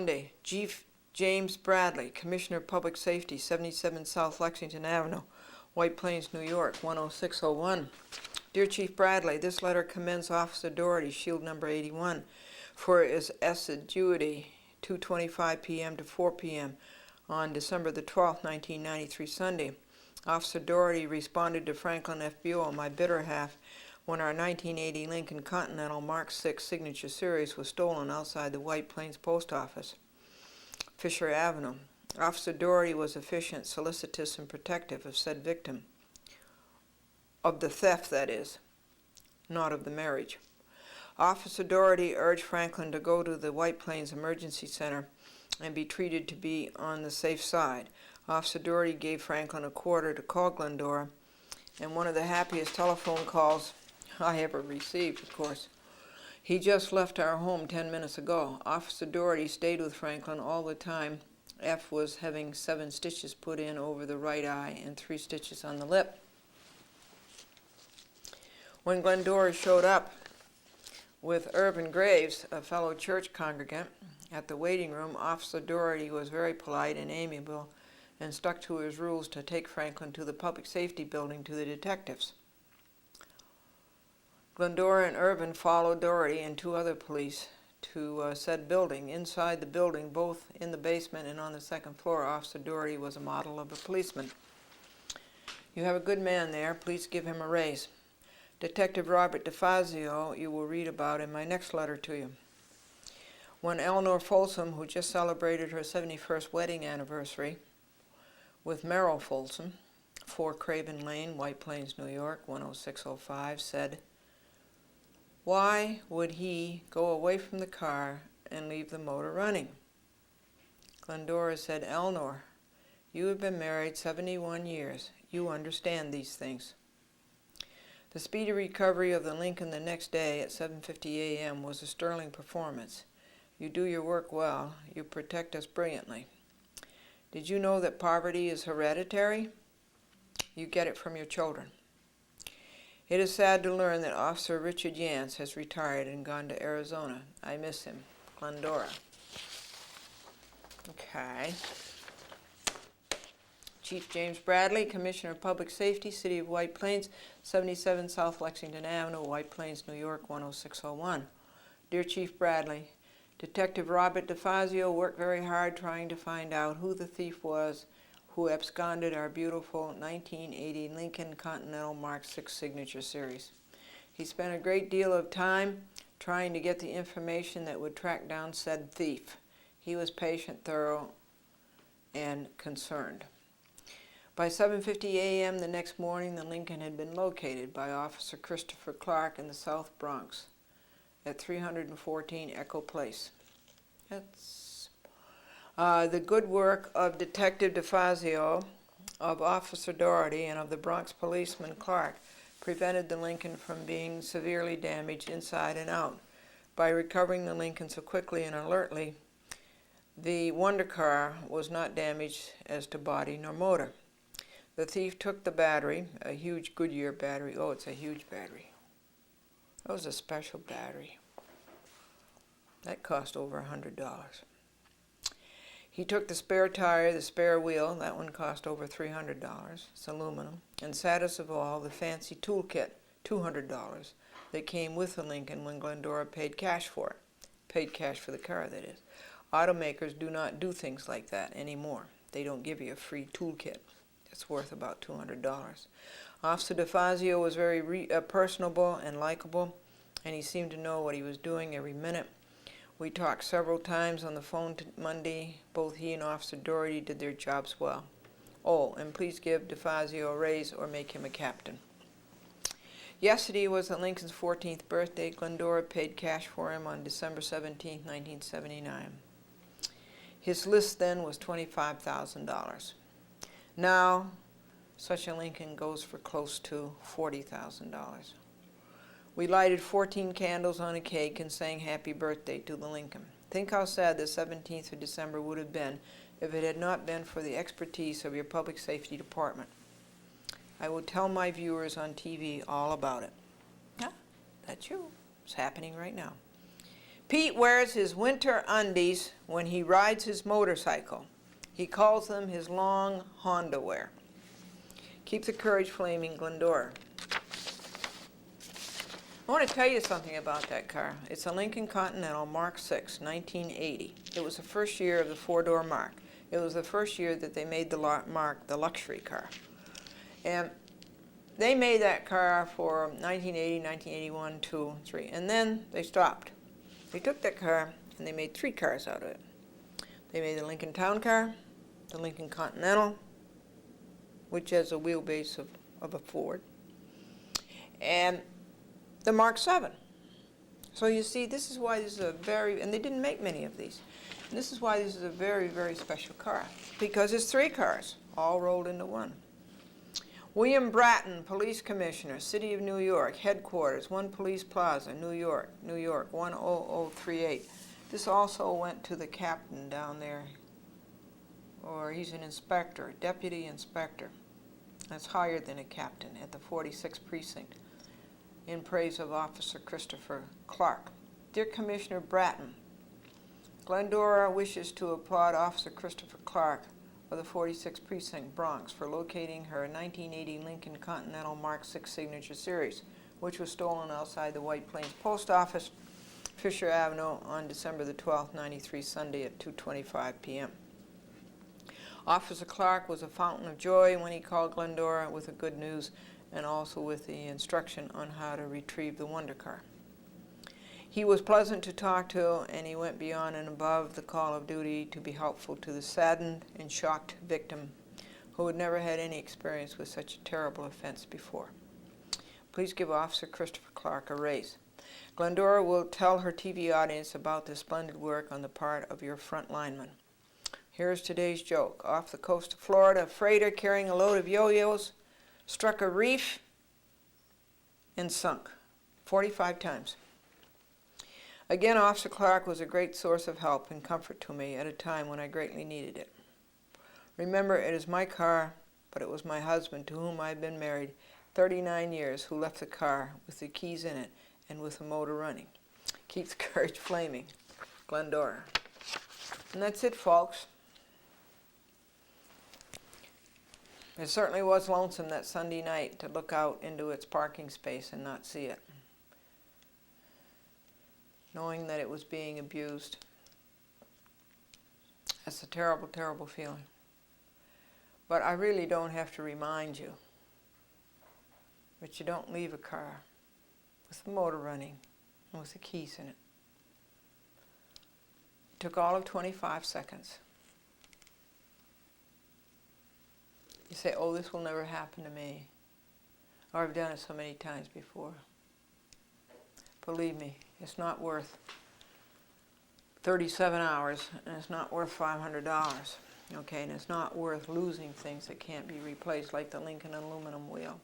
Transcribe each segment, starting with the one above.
Sunday. Chief James Bradley, Commissioner of Public Safety, 77 South Lexington Avenue, White Plains, New York, 10601. Dear Chief Bradley, this letter commends Officer Doherty, Shield Number 81, for his assiduity, 2:25 p.m. to 4 p.m. on December the 12th, 1993, Sunday. Officer Doherty responded to Franklin F. Buell, my better half, when our 1980 Lincoln Continental Mark 6 signature series was stolen outside the White Plains Post Office, Fisher Avenue. Officer Doherty was efficient, solicitous, and protective of said victim. Of the theft, that is, not of the marriage. Officer Doherty urged Franklin to go to the White Plains Emergency Center and be treated to be on the safe side. Officer Doherty gave Franklin a quarter to call Glendora, and one of the happiest telephone calls I ever received, of course. He just left our home 10 minutes ago. Officer Doherty stayed with Franklin all the time. F was having 7 stitches put in over the right eye and 3 stitches on the lip. When Glendora showed up with Irvin Graves, a fellow church congregant, at the waiting room, Officer Doherty was very polite and amiable and stuck to his rules to take Franklin to the public safety building to the detectives. Glendora and Irvin followed Doherty and 2 other police to said building. Inside the building, both in the basement and on the 2nd floor, Officer Doherty was a model of a policeman. You have a good man there. Please give him a raise. Detective Robert DeFazio you will read about in my next letter to you. When Eleanor Folsom, who just celebrated her 71st wedding anniversary with Merrill Folsom, 4 Craven Lane, White Plains, New York, 10605, said, "Why would he go away from the car and leave the motor running?" Glendora said, "Eleanor, you have been married 71 years. You understand these things." The speedy recovery of the Lincoln the next day at 7:50 a.m. was a sterling performance. You do your work well. You protect us brilliantly. Did you know that poverty is hereditary? You get it from your children. It is sad to learn that Officer Richard Yance has retired and gone to Arizona. I miss him. Glendora. Okay. Chief James Bradley, Commissioner of Public Safety, City of White Plains, 77 South Lexington Avenue, White Plains, New York, 10601. Dear Chief Bradley, Detective Robert DeFazio worked very hard trying to find out who the thief was who absconded our beautiful 1980 Lincoln Continental Mark 6 signature series. He spent a great deal of time trying to get the information that would track down said thief. He was patient, thorough, and concerned. By 7:50 a.m. the next morning, the Lincoln had been located by Officer Christopher Clark in the South Bronx at 314 Echo Place. That's the good work of Detective DeFazio, of Officer Doherty, and of the Bronx policeman Clark prevented the Lincoln from being severely damaged inside and out. By recovering the Lincoln so quickly and alertly, the wonder car was not damaged as to body nor motor. The thief took the battery, a huge Goodyear battery. Oh, it's a huge battery. That was a special battery. That cost over $100. He took the spare tire, the spare wheel. That one cost over $300. It's aluminum. And saddest of all, the fancy toolkit, $200, that came with the Lincoln when Glendora paid cash for it. Paid cash for the car, that is. Automakers do not do things like that anymore. They don't give you a free toolkit. It's worth about $200. Officer DeFazio was very personable and likable, and he seemed to know what he was doing every minute. We talked several times on the phone Monday. Both he and Officer Doherty did their jobs well. Oh, and please give DeFazio a raise or make him a captain. Yesterday was the Lincoln's 14th birthday. Glendora paid cash for him on December 17, 1979. His list then was $25,000. Now, such a Lincoln goes for close to $40,000. We lighted 14 candles on a cake and sang happy birthday to the Lincoln. Think how sad the 17th of December would have been if it had not been for the expertise of your public safety department. I will tell my viewers on TV all about it. Yeah, that's you. It's happening right now. Pete wears his winter undies when he rides his motorcycle. He calls them his long Honda wear. Keep the courage flaming, Glendora. I want to tell you something about that car. It's a Lincoln Continental Mark VI, 1980. It was the first year of the four-door Mark. It was the first year that they made the Mark the luxury car. And they made that car for 1980, 1981, 2, 3, and then they stopped. They took that car and they made 3 cars out of it. They made the Lincoln Town Car, the Lincoln Continental, which has a wheelbase of a Ford, and the Mark VII. So you see, this is why this is a very, and they didn't make many of these. And this is why this is a very, very special car, because it's 3 cars, all rolled into one. William Bratton, Police Commissioner, City of New York, Headquarters, 1 Police Plaza, New York, 10038. This also went to the captain down there, or he's an inspector, deputy inspector. That's higher than a captain at the 46th Precinct, in praise of Officer Christopher Clark. Dear Commissioner Bratton, Glendora wishes to applaud Officer Christopher Clark of the 46th Precinct, Bronx, for locating her 1980 Lincoln Continental Mark VI Signature Series, which was stolen outside the White Plains Post Office, Fisher Avenue, on December the 12th, 93, Sunday at 2:25 p.m. Officer Clark was a fountain of joy when he called Glendora with the good news and also with the instruction on how to retrieve the wonder car. He was pleasant to talk to, and he went beyond and above the call of duty to be helpful to the saddened and shocked victim who had never had any experience with such a terrible offense before. Please give Officer Christopher Clark a raise. Glendora will tell her TV audience about the splendid work on the part of your front linemen. Here's today's joke. Off the coast of Florida, a freighter carrying a load of yo-yos struck a reef and sunk 45 times. Again, Officer Clark was a great source of help and comfort to me at a time when I greatly needed it. Remember, it is my car, but it was my husband, to whom I had been married 39 years, who left the car with the keys in it and with the motor running. Keep the courage flaming, Glendora. And that's it, folks. It certainly was lonesome that Sunday night to look out into its parking space and not see it, knowing that it was being abused. That's a terrible, terrible feeling. But I really don't have to remind you that you don't leave a car with the motor running and with the keys in it. It took all of 25 seconds. You say, oh, this will never happen to me. Or I've done it so many times before. Believe me, it's not worth 37 hours, and it's not worth $500. Okay, and it's not worth losing things that can't be replaced, like the Lincoln aluminum wheel.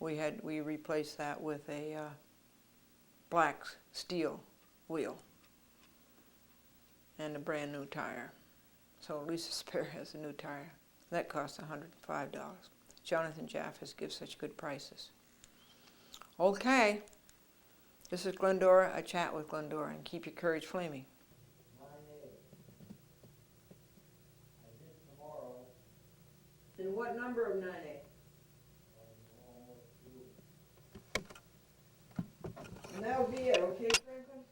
We replaced that with a black steel wheel and a brand new tire. So at least the spare has a new tire. That costs $105. Jonathan Jaffes gives such good prices. Okay, this is Glendora, a chat with Glendora, and keep your courage flaming. And what number of 9A? And that'll be it, okay, Franklin?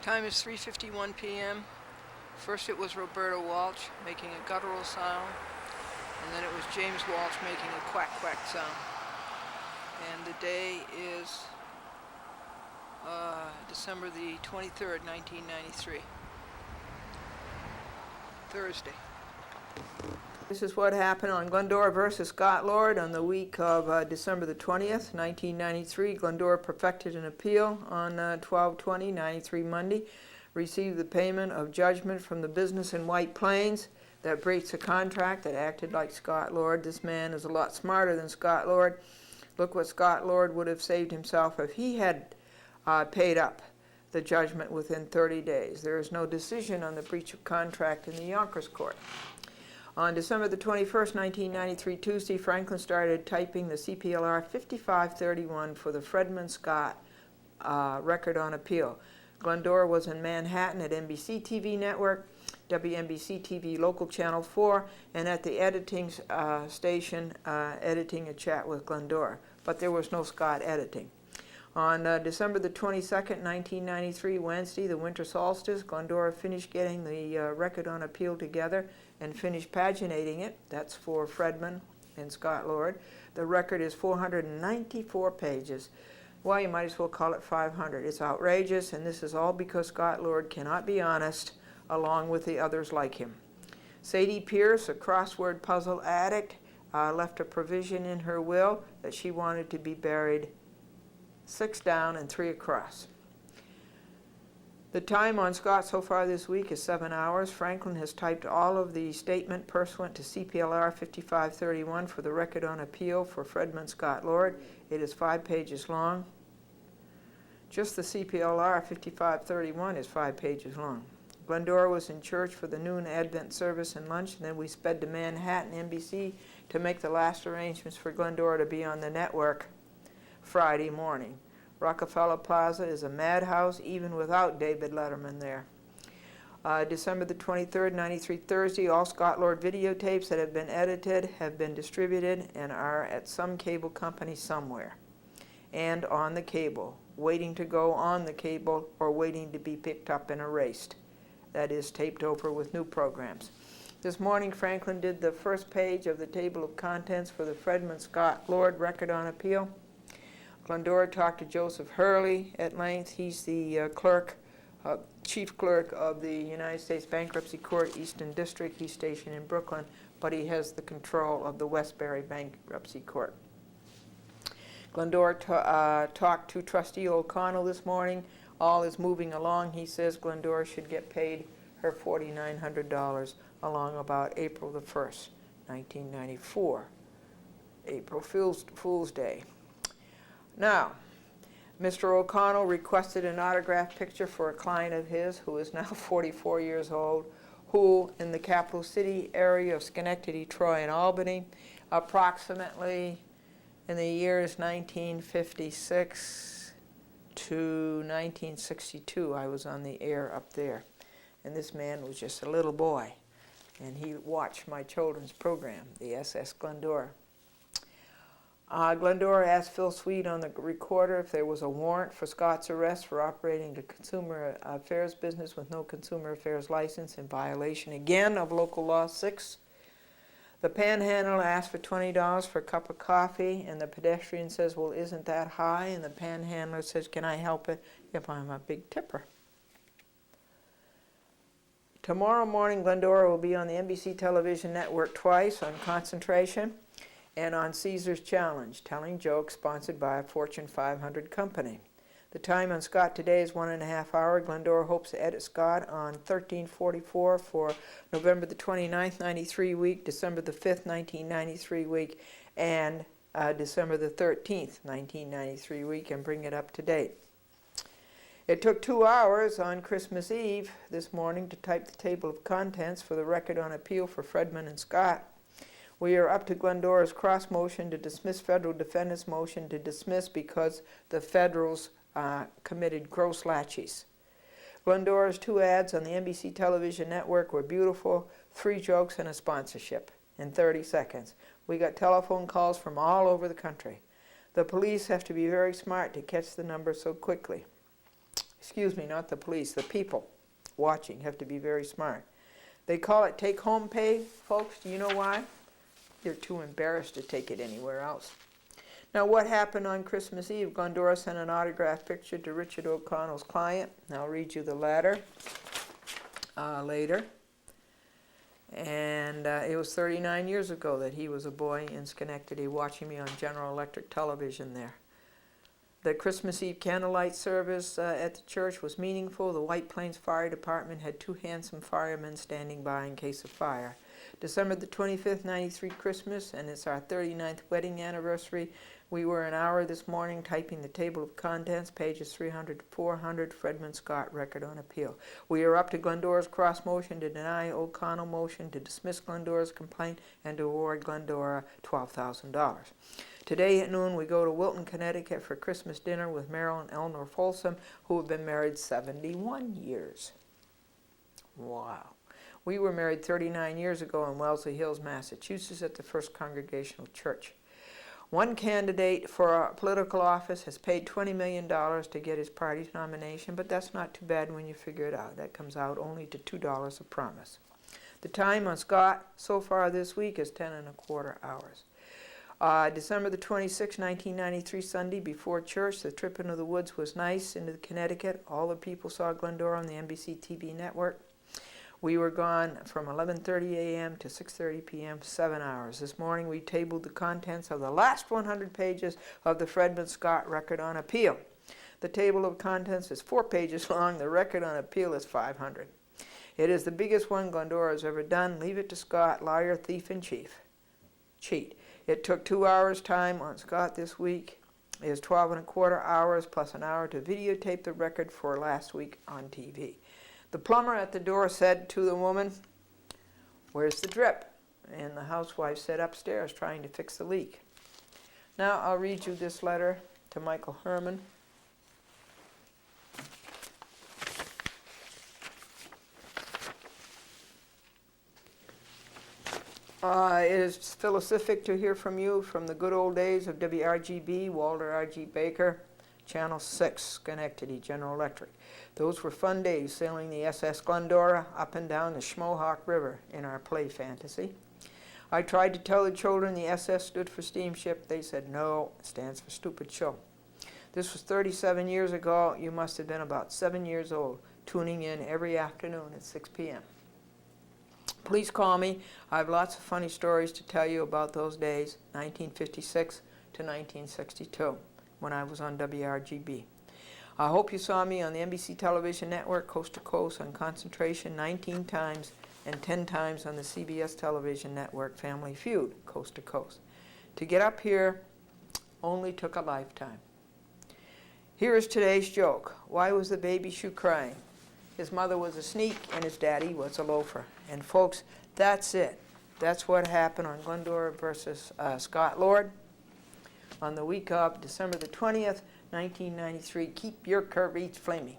Time is 3:51 p.m. First it was Roberta Walsh making a guttural sound, and then it was James Walsh making a quack quack sound. And the day is December the 23rd, 1993. Thursday. This is what happened on Glendora versus Scott Lord on the week of December the 20th, 1993. Glendora perfected an appeal on 12/20/93 Monday, received the payment of judgment from the business in White Plains that breached a contract that acted like Scott Lord. This man is a lot smarter than Scott Lord. Look what Scott Lord would have saved himself if he had paid up the judgment within 30 days. There is no decision on the breach of contract in the Yonkers Court. On December the 21st, 1993, Tuesday, Franklin started typing the CPLR 5531 for the Fredman Scott record on appeal. Glendora was in Manhattan at NBC TV Network, WNBC TV Local Channel 4, and at the editing station editing a chat with Glendora. But there was no Scott editing. On December the 22nd, 1993, Wednesday, the winter solstice, Glendora finished getting the record on appeal together and finished paginating it. That's for Fredman and Scott Lord. The record is 494 pages. Well, you might as well call it 500. It's outrageous, and this is all because Scott Lord cannot be honest, along with the others like him. Sadie Pierce, a crossword puzzle addict, left a provision in her will that she wanted to be buried 6 down and 3 across. The time on Scott so far this week is 7 hours. Franklin has typed all of the statement pursuant to CPLR 5531 for the record on appeal for Fredman Scott Lord. It is 5 pages long. Just the CPLR 5531 is 5 pages long. Glendora was in church for the noon Advent service and lunch, and then we sped to Manhattan, NBC, to make the last arrangements for Glendora to be on the network Friday morning. Rockefeller Plaza is a madhouse even without David Letterman there. December the 23rd, 93 Thursday, all Scott Lord videotapes that have been edited have been distributed and are at some cable company somewhere and on the cable, waiting to go on the cable or waiting to be picked up and erased. That is, taped over with new programs. This morning, Franklin did the first page of the table of contents for the Fredman Scott Lord record on appeal. Glendora talked to Joseph Hurley at length. He's the chief clerk of the United States Bankruptcy Court, Eastern District. He's stationed in Brooklyn, but he has the control of the Westbury Bankruptcy Court. Glendora talked to Trustee O'Connell this morning. All is moving along. He says Glendora should get paid her $4,900 along about April the 1st, 1994. April Fool's Day. Now, Mr. O'Connell requested an autographed picture for a client of his who is now 44 years old, who in the capital city area of Schenectady, Troy, and Albany, approximately in the years 1956 to 1962, I was on the air up there. And this man was just a little boy, and he watched my children's program, the SS Glendora. Glendora asked Phil Sweet on the recorder if there was a warrant for Scott's arrest for operating a consumer affairs business with no consumer affairs license in violation again of local law 6. The panhandler asked for $20 for a cup of coffee, and the pedestrian says, well, isn't that high? And the panhandler says, can I help it if I'm a big tipper? Tomorrow morning, Glendora will be on the NBC television network twice on Concentration and on Caesar's Challenge, telling jokes sponsored by a Fortune 500 company. The time on Scott today is 1.5 hours. Glendora hopes to edit Scott on 1344 for November the 29th, 93 week, December the 5th, 1993 week, and December the 13th, 1993 week, and bring it up to date. It took 2 hours on Christmas Eve this morning to type the table of contents for the record on appeal for Fredman and Scott. We are up to Glendora's cross motion to dismiss federal defendants' motion to dismiss because the federals committed gross laches. Glendora's 2 ads on the NBC television network were beautiful, 3 jokes and a sponsorship in 30 seconds. We got telephone calls from all over the country. The police have to be very smart to catch the number so quickly. Excuse me, not the police, the people watching have to be very smart. They call it take-home pay, folks. Do you know why? They're too embarrassed to take it anywhere else. Now, what happened on Christmas Eve? Glendora sent an autographed picture to Richard O'Connell's client. I'll read you the letter later. And it was 39 years ago that he was a boy in Schenectady watching me on General Electric television there. The Christmas Eve candlelight service at the church was meaningful. The White Plains Fire Department had 2 handsome firemen standing by in case of fire. December the 25th, 93 Christmas, and it's our 39th wedding anniversary. We were an hour this morning typing the table of contents, pages 300 to 400, Fredman Scott record on appeal. We are up to Glendora's cross motion to deny O'Connell motion to dismiss Glendora's complaint and to award Glendora $12,000. Today at noon we go to Wilton, Connecticut for Christmas dinner with Merrill and Eleanor Folsom, who have been married 71 years. Wow. We were married 39 years ago in Wellesley Hills, Massachusetts at the First Congregational Church. One candidate for a political office has paid $20 million to get his party's nomination, but that's not too bad when you figure it out. That comes out only to $2 a promise. The time on Scott so far this week is 10¼ hours. December the 26th, 1993, Sunday, before church, the trip into the woods was nice into Connecticut. All the people saw Glendora on the NBC TV network. We were gone from 11:30 a.m. to 6:30 p.m., 7 hours. This morning we tabled the contents of the last 100 pages of the Fredman Scott record on appeal. The table of contents is 4 pages long. The record on appeal is 500. It is the biggest one Glendora has ever done. Leave it to Scott, liar, thief, and cheat. It took 2 hours' time on Scott this week. It is 12¼ hours plus an hour to videotape the record for last week on TV. The plumber at the door said to the woman, "Where's the drip?" And the housewife said, "Upstairs, trying to fix the leak." Now I'll read you this letter to Michael Herman. It is philosophic to hear from you from the good old days of WRGB, Walter R.G. Baker, Channel 6, Schenectady, General Electric. Those were fun days sailing the SS Glendora up and down the Schmohawk River in our play fantasy. I tried to tell the children the SS stood for steamship. They said, no, it stands for stupid show. This was 37 years ago. You must have been about 7 years old, tuning in every afternoon at 6 p.m. Please call me. I have lots of funny stories to tell you about those days, 1956 to 1962, when I was on WRGB. I hope you saw me on the NBC television network, coast to coast, on Concentration 19 times, and 10 times on the CBS television network, Family Feud, coast to coast. To get up here only took a lifetime. Here is today's joke. Why was the baby shoe crying? His mother was a sneak and his daddy was a loafer. And folks, that's it. That's what happened on Glendora versus Scott Lord on the week of December the 20th, 1993. Keep your Corvettes flaming.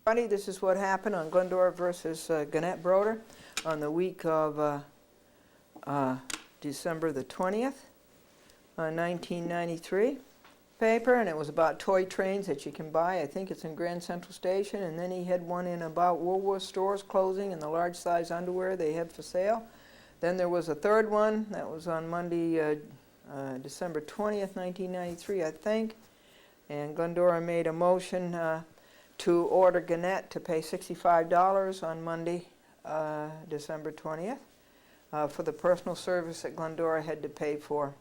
This is what happened on Glendora versus Gannett Broder on the week of December the 20th, 1993. Paper, and it was about toy trains that you can buy. I think it's in Grand Central Station. And then he had one in about Woolworth stores closing and the large size underwear they had for sale. Then there was a third one that was on Monday, December 20th, 1993, I think. And Glendora made a motion to order Gannett to pay $65 on Monday, December 20th, for the personal service that Glendora had to pay for.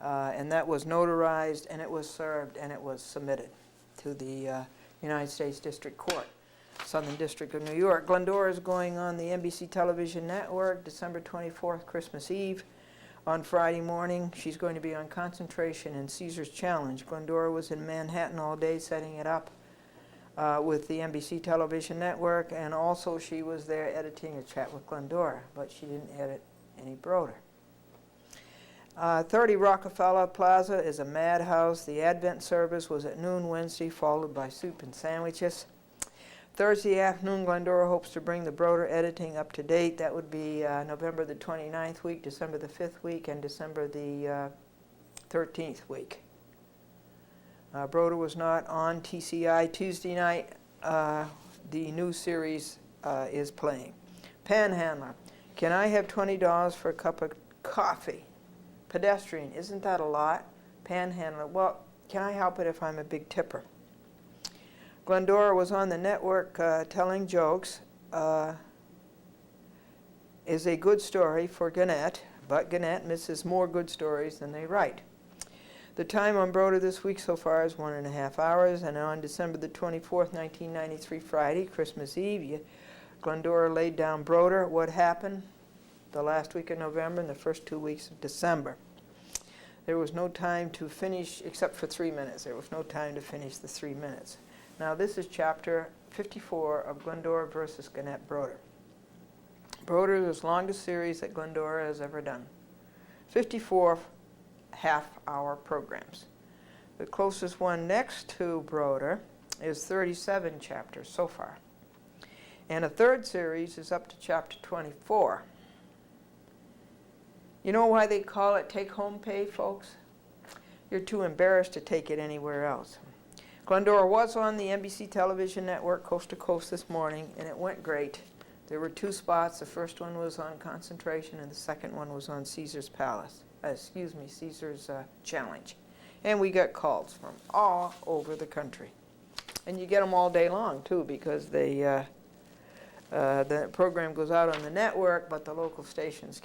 And that was notarized, and it was served, and it was submitted to the United States District Court, Southern District of New York. Glendora is going on the NBC television network December 24th, Christmas Eve. On Friday morning, she's going to be on Concentration and Caesar's Challenge. Glendora was in Manhattan all day setting it up with the NBC television network, and also she was there editing a chat with Glendora, but she didn't edit any Broder. 30 Rockefeller Plaza is a madhouse. The Advent service was at noon Wednesday, followed by soup and sandwiches. Thursday afternoon, Glendora hopes to bring the Broder editing up to date. That would be November the 29th week, December the 5th week, and December the 13th week. Broder was not on TCI Tuesday night. the new series is playing. Panhandler, can I have $20 for a cup of coffee? Pedestrian, isn't that a lot? Panhandler, well, can I help it if I'm a big tipper? Glendora was on the network telling jokes. Is a good story for Gannett, but Gannett misses more good stories than they write. The time on Broder this week so far is 1.5 hours, and on December the 24th, 1993, Friday, Christmas Eve, Glendora laid down Broder. What happened the last week of November and the first 2 weeks of December? There was no time to finish, except for 3 minutes. There was no time to finish the 3 minutes. Now this is chapter 54 of Glendora versus Gannett Broder. Broder is the longest series that Glendora has ever done. 54 half-hour programs. The closest one next to Broder is 37 chapters so far. And a third series is up to chapter 24. You know why they call it take-home pay, folks? You're too embarrassed to take it anywhere else. Glendora was on the NBC television network coast to coast this morning, and it went great. There were 2 spots. The first one was on concentration, and the second one was on Caesar's Caesar's Challenge. And we got calls from all over the country. And you get them all day long, too, because the program goes out on the network, but the local stations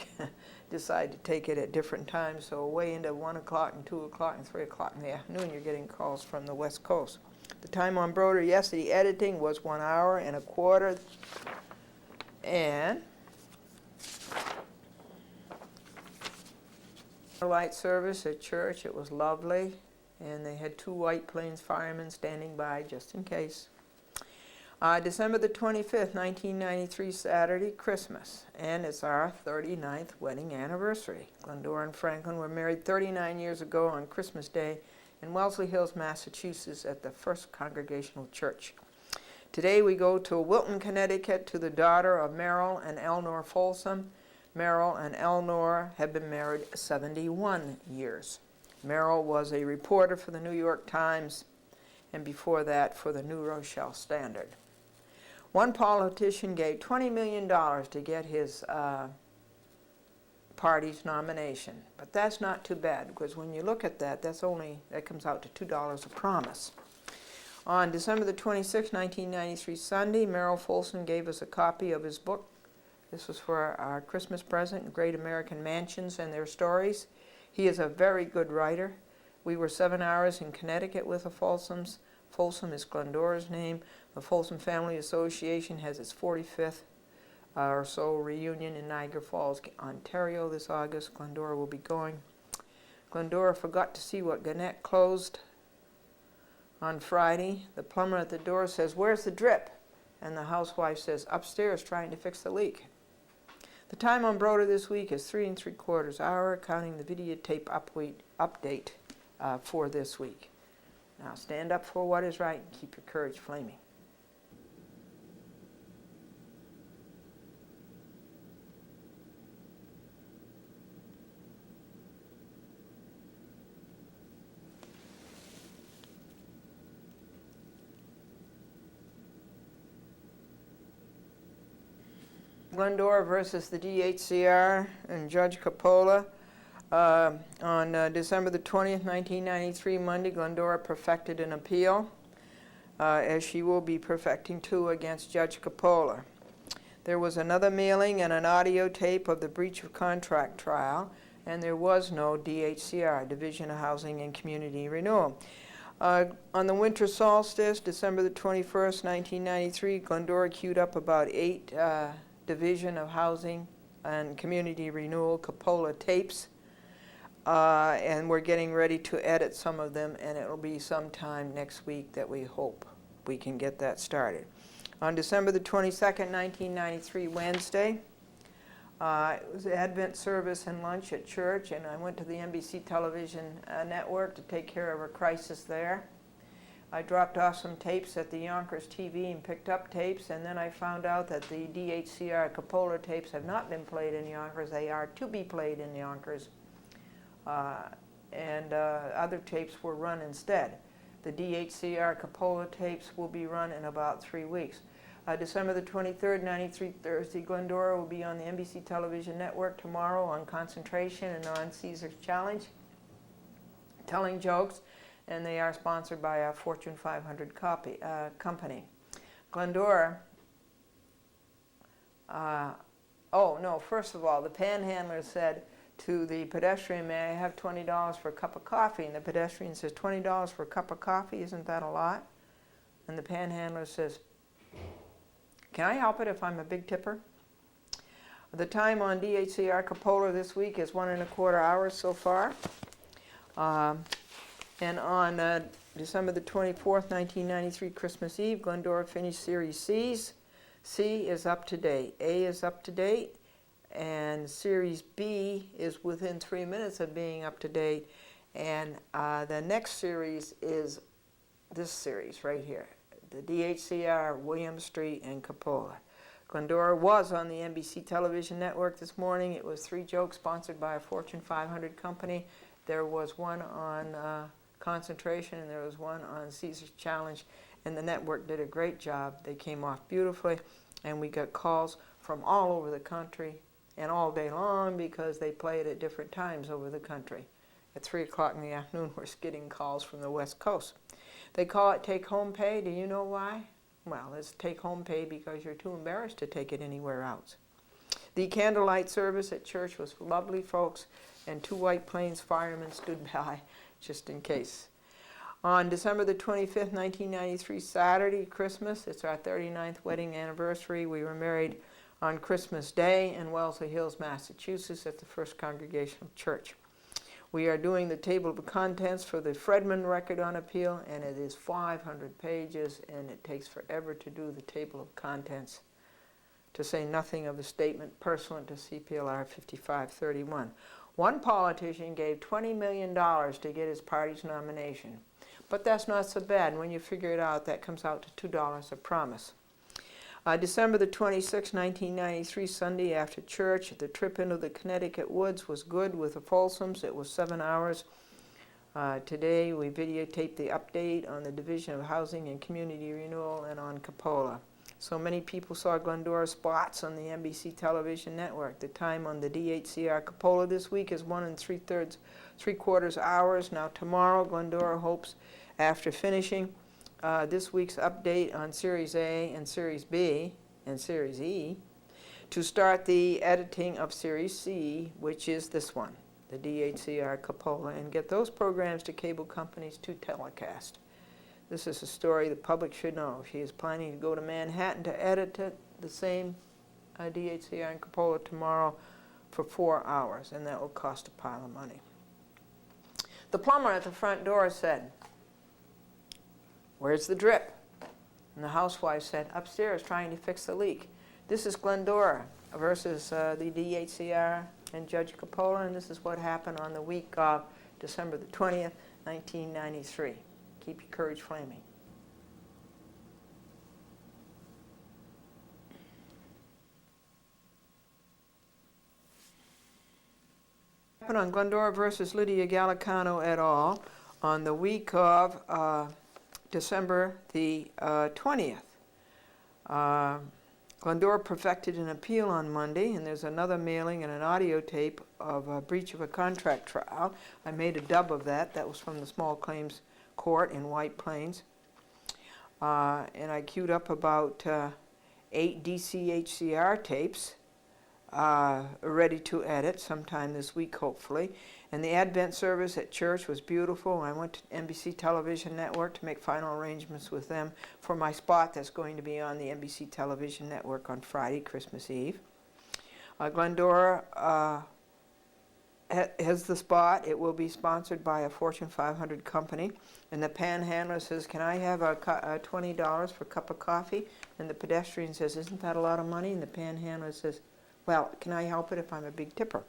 decide to take it at different times. So way into 1 o'clock and 2 o'clock and 3 o'clock in the afternoon, you're getting calls from the West Coast. The time on Broder yesterday editing was 1 hour and a quarter. And light service at church, it was lovely, and they had 2 White Plains firemen standing by just in case. December the 25th, 1993, Saturday, Christmas, and it's our 39th wedding anniversary. Glendora and Franklin were married 39 years ago on Christmas Day in Wellesley Hills, Massachusetts at the First Congregational Church. Today we go to Wilton, Connecticut, to the daughter of Merrill and Eleanor Folsom. Merrill and Eleanor have been married 71 years. Merrill was a reporter for the New York Times, and before that for the New Rochelle Standard. One politician gave $20 million to get his party's nomination, but that's not too bad, because when you look at that, that comes out to $2 a promise. On December the 26th, 1993, Sunday, Merrill Folsom gave us a copy of his book. This was for our Christmas present, Great American Mansions and Their Stories. He is a very good writer. We were 7 hours in Connecticut with the Folsoms. Folsom is Glendora's name. The Folsom Family Association has its 45th or so reunion in Niagara Falls, Ontario this August. Glendora will be going. Glendora forgot to see what Gannett closed on Friday. The plumber at the door says, "Where's the drip?" And the housewife says, "Upstairs trying to fix the leak." The time on Broder this week is 3 3/4 hour, counting the videotape update for this week. Now stand up for what is right and keep your courage flaming. Glendora versus the DHCR and Judge Coppola. On December the 20th, 1993, Monday, Glendora perfected an appeal, as she will be perfecting 2 against Judge Coppola. There was another mailing and an audio tape of the breach of contract trial, and there was no DHCR, Division of Housing and Community Renewal. On the winter solstice, December the 21st, 1993, Glendora queued up about 8 Division of Housing and Community Renewal Coppola tapes, and we're getting ready to edit some of them, and it'll be sometime next week that we hope we can get that started. On December the 22nd, 1993, Wednesday, it was Advent service and lunch at church, and I went to the NBC television network to take care of a crisis there. I dropped off some tapes at the Yonkers TV and picked up tapes, and then I found out that the DHCR Coppola tapes have not been played in Yonkers. They are to be played in Yonkers, and other tapes were run instead. The DHCR Cupola tapes will be run in about 3 weeks. December the 23rd, 93 Thursday, Glendora will be on the NBC television network tomorrow on Concentration and on Caesar's Challenge, telling jokes, and they are sponsored by a Fortune 500 company. Glendora, first of all, the panhandler said to the pedestrian, "May I have $20 for a cup of coffee?" And the pedestrian says, "$20 for a cup of coffee? Isn't that a lot?" And the panhandler says, "Can I help it if I'm a big tipper?" The time on DHCR Cupola this week is 1¼ hours so far. And on December the 24th, 1993, Christmas Eve, Glendora finished Series C's. C is up to date. A is up to date. And Series B is within 3 minutes of being up to date. And the next series is this series right here, the DHCR, William Street, and Cupola. Glendora was on the NBC television network this morning. It was 3 jokes sponsored by a Fortune 500 company. There was one on Concentration, and there was one on Caesar's Challenge, and the network did a great job. They came off beautifully, and we got calls from all over the country and all day long because they play it at different times over the country. At 3 o'clock in the afternoon, we're getting calls from the West Coast. They call it take-home pay. Do you know why? Well, it's take-home pay because you're too embarrassed to take it anywhere else. The candlelight service at church was lovely, folks, and 2 White Plains firemen stood by just in case. On December the 25th, 1993, Saturday, Christmas, it's our 39th wedding anniversary. We were married on Christmas Day in Wellesley Hills, Massachusetts at the First Congregational Church. We are doing the table of contents for the Fredman record on appeal, and it is 500 pages, and it takes forever to do the table of contents, to say nothing of the statement pursuant to CPLR 5531. One politician gave $20 million to get his party's nomination. But that's not so bad. When you figure it out, that comes out to $2 a promise. December the 26th, 1993, Sunday after church, the trip into the Connecticut woods was good with the Folsoms. It was 7 hours. Today we videotaped the update on the Division of Housing and Community Renewal and on Cupola. So many people saw Glendora spots on the NBC television network. The time on the DHCR Cupola this week is 1 3/4 hours. Now tomorrow, Glendora hopes, after finishing this week's update on Series A and Series B and Series E, to start the editing of Series C, which is this one, the DHCR Cupola, and get those programs to cable companies to telecast. This is a story the public should know. She is planning to go to Manhattan to edit it, the same DHCR and Cupola tomorrow for 4 hours, and that will cost a pile of money. The plumber at the front door said, "Where's the drip?" And the housewife said, "Upstairs trying to fix the leak." This is Glendora versus the DHCR and Judge Cupola, and this is what happened on the week of December the 20th, 1993. Keep your courage flaming. Happened on Glendora versus Lydia Gallicano et al. On the week of December the 20th. Glendora perfected an appeal on Monday, and there's another mailing and an audio tape of a breach of a contract trial. I made a dub of that. That was from the Small Claims Court in White Plains. And I queued up about 8 DCHCR tapes ready to edit sometime this week, hopefully. And the Advent service at church was beautiful. I went to NBC Television Network to make final arrangements with them for my spot that's going to be on the NBC Television Network on Friday, Christmas Eve. Glendora has the spot. It will be sponsored by a Fortune 500 company. And the panhandler says, "Can I have $20 for a cup of coffee?" And the pedestrian says, "Isn't that a lot of money?" And the panhandler says, "Well, can I help it if I'm a big tipper?"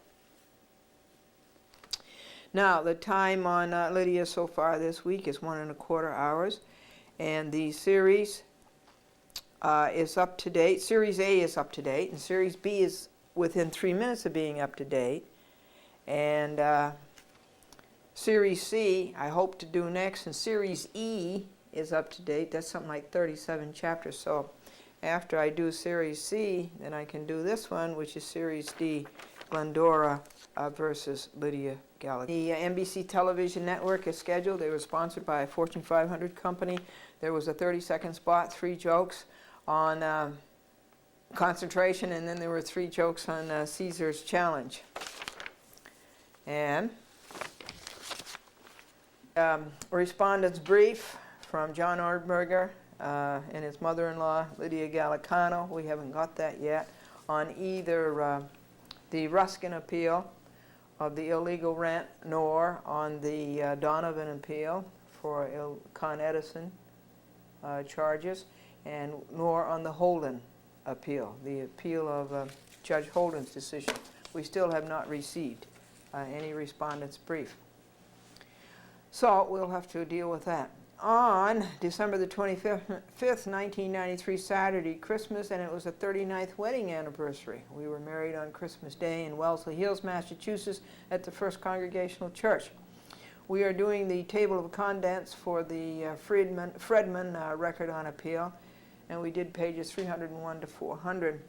Now, the time on Lydia so far this week is 1 1/4 hours. And the series is up to date. Series A is up to date. And Series B is within 3 minutes of being up to date. And Series C, I hope to do next, and Series E is up to date. That's something like 37 chapters. So after I do Series C, then I can do this one, which is Series D, Glendora versus Lydia Gallic. The NBC television network is scheduled. They were sponsored by a Fortune 500 company. There was a 30-second spot, 3 jokes on concentration, and then there were 3 jokes on Caesar's challenge. And respondent's brief from John Ardberger and his mother-in-law, Lydia Gallicano. We haven't got that yet. On either the Ruskin appeal of the illegal rent, nor on the Donovan appeal for Con Edison charges, and nor on the Holden appeal, the appeal of Judge Holden's decision. We still have not received any respondent's brief. So we'll have to deal with that. On December the 25th, 1993, Saturday, Christmas, and it was the 39th wedding anniversary. We were married on Christmas Day in Wellesley Hills, Massachusetts, at the First Congregational Church. We are doing the table of contents for the Fredman record on appeal, and we did pages 301 to 400.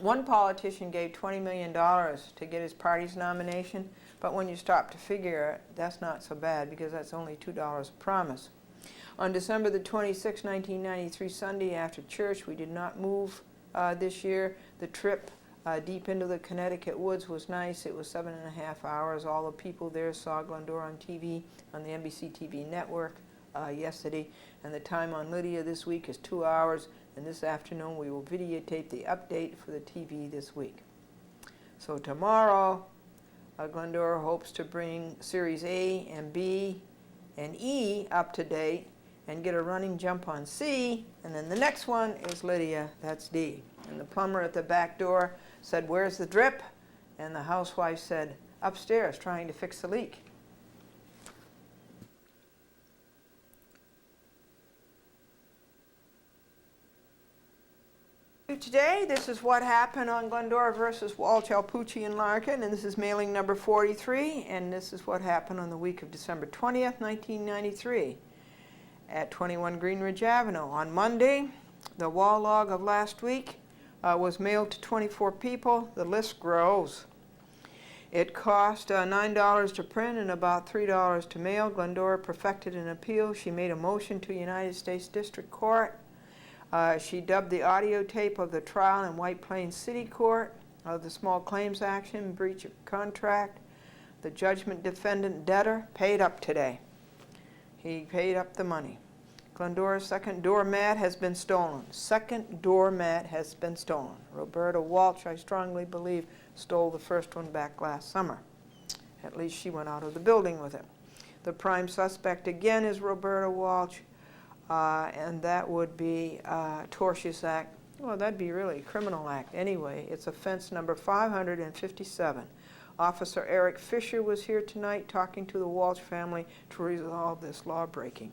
One politician gave $20 million to get his party's nomination, but when you stop to figure it, that's not so bad because that's only $2 a promise. On December the 26th, 1993, Sunday after church, we did not move this year. The trip deep into the Connecticut woods was nice. It was 7.5 hours. All the people there saw Glendora on TV, on the NBC TV network yesterday, and the time on Lydia this week is 2 hours, and this afternoon we will videotape the update for the TV this week. So tomorrow, Glendora hopes to bring Series A and B and E up to date and get a running jump on C, and then the next one is Lydia, that's D. And the plumber at the back door said, "Where's the drip?" And the housewife said, "Upstairs, trying to fix the leak." Today, this is what happened on Glendora versus Walsh, Alpucci, and Larkin, and this is mailing number 43, and this is what happened on the week of December 20th, 1993 at 21 Greenridge Avenue. On Monday, the wall log of last week was mailed to 24 people. The list grows. It cost $9 to print and about $3 to mail. Glendora perfected an appeal. She made a motion to United States District Court. She dubbed the audio tape of the trial in White Plains City Court of the small claims action, breach of contract. The judgment defendant debtor paid up today. He paid up the money. Glendora's second doormat has been stolen. Second doormat has been stolen. Roberta Walsh, I strongly believe, stole the first one back last summer. At least she went out of the building with it. The prime suspect again is Roberta Walsh. And that would be tortious act. Well, that'd be really a criminal act anyway. It's offense number 557. Officer Eric Fisher was here tonight talking to the Walsh family to resolve this law breaking.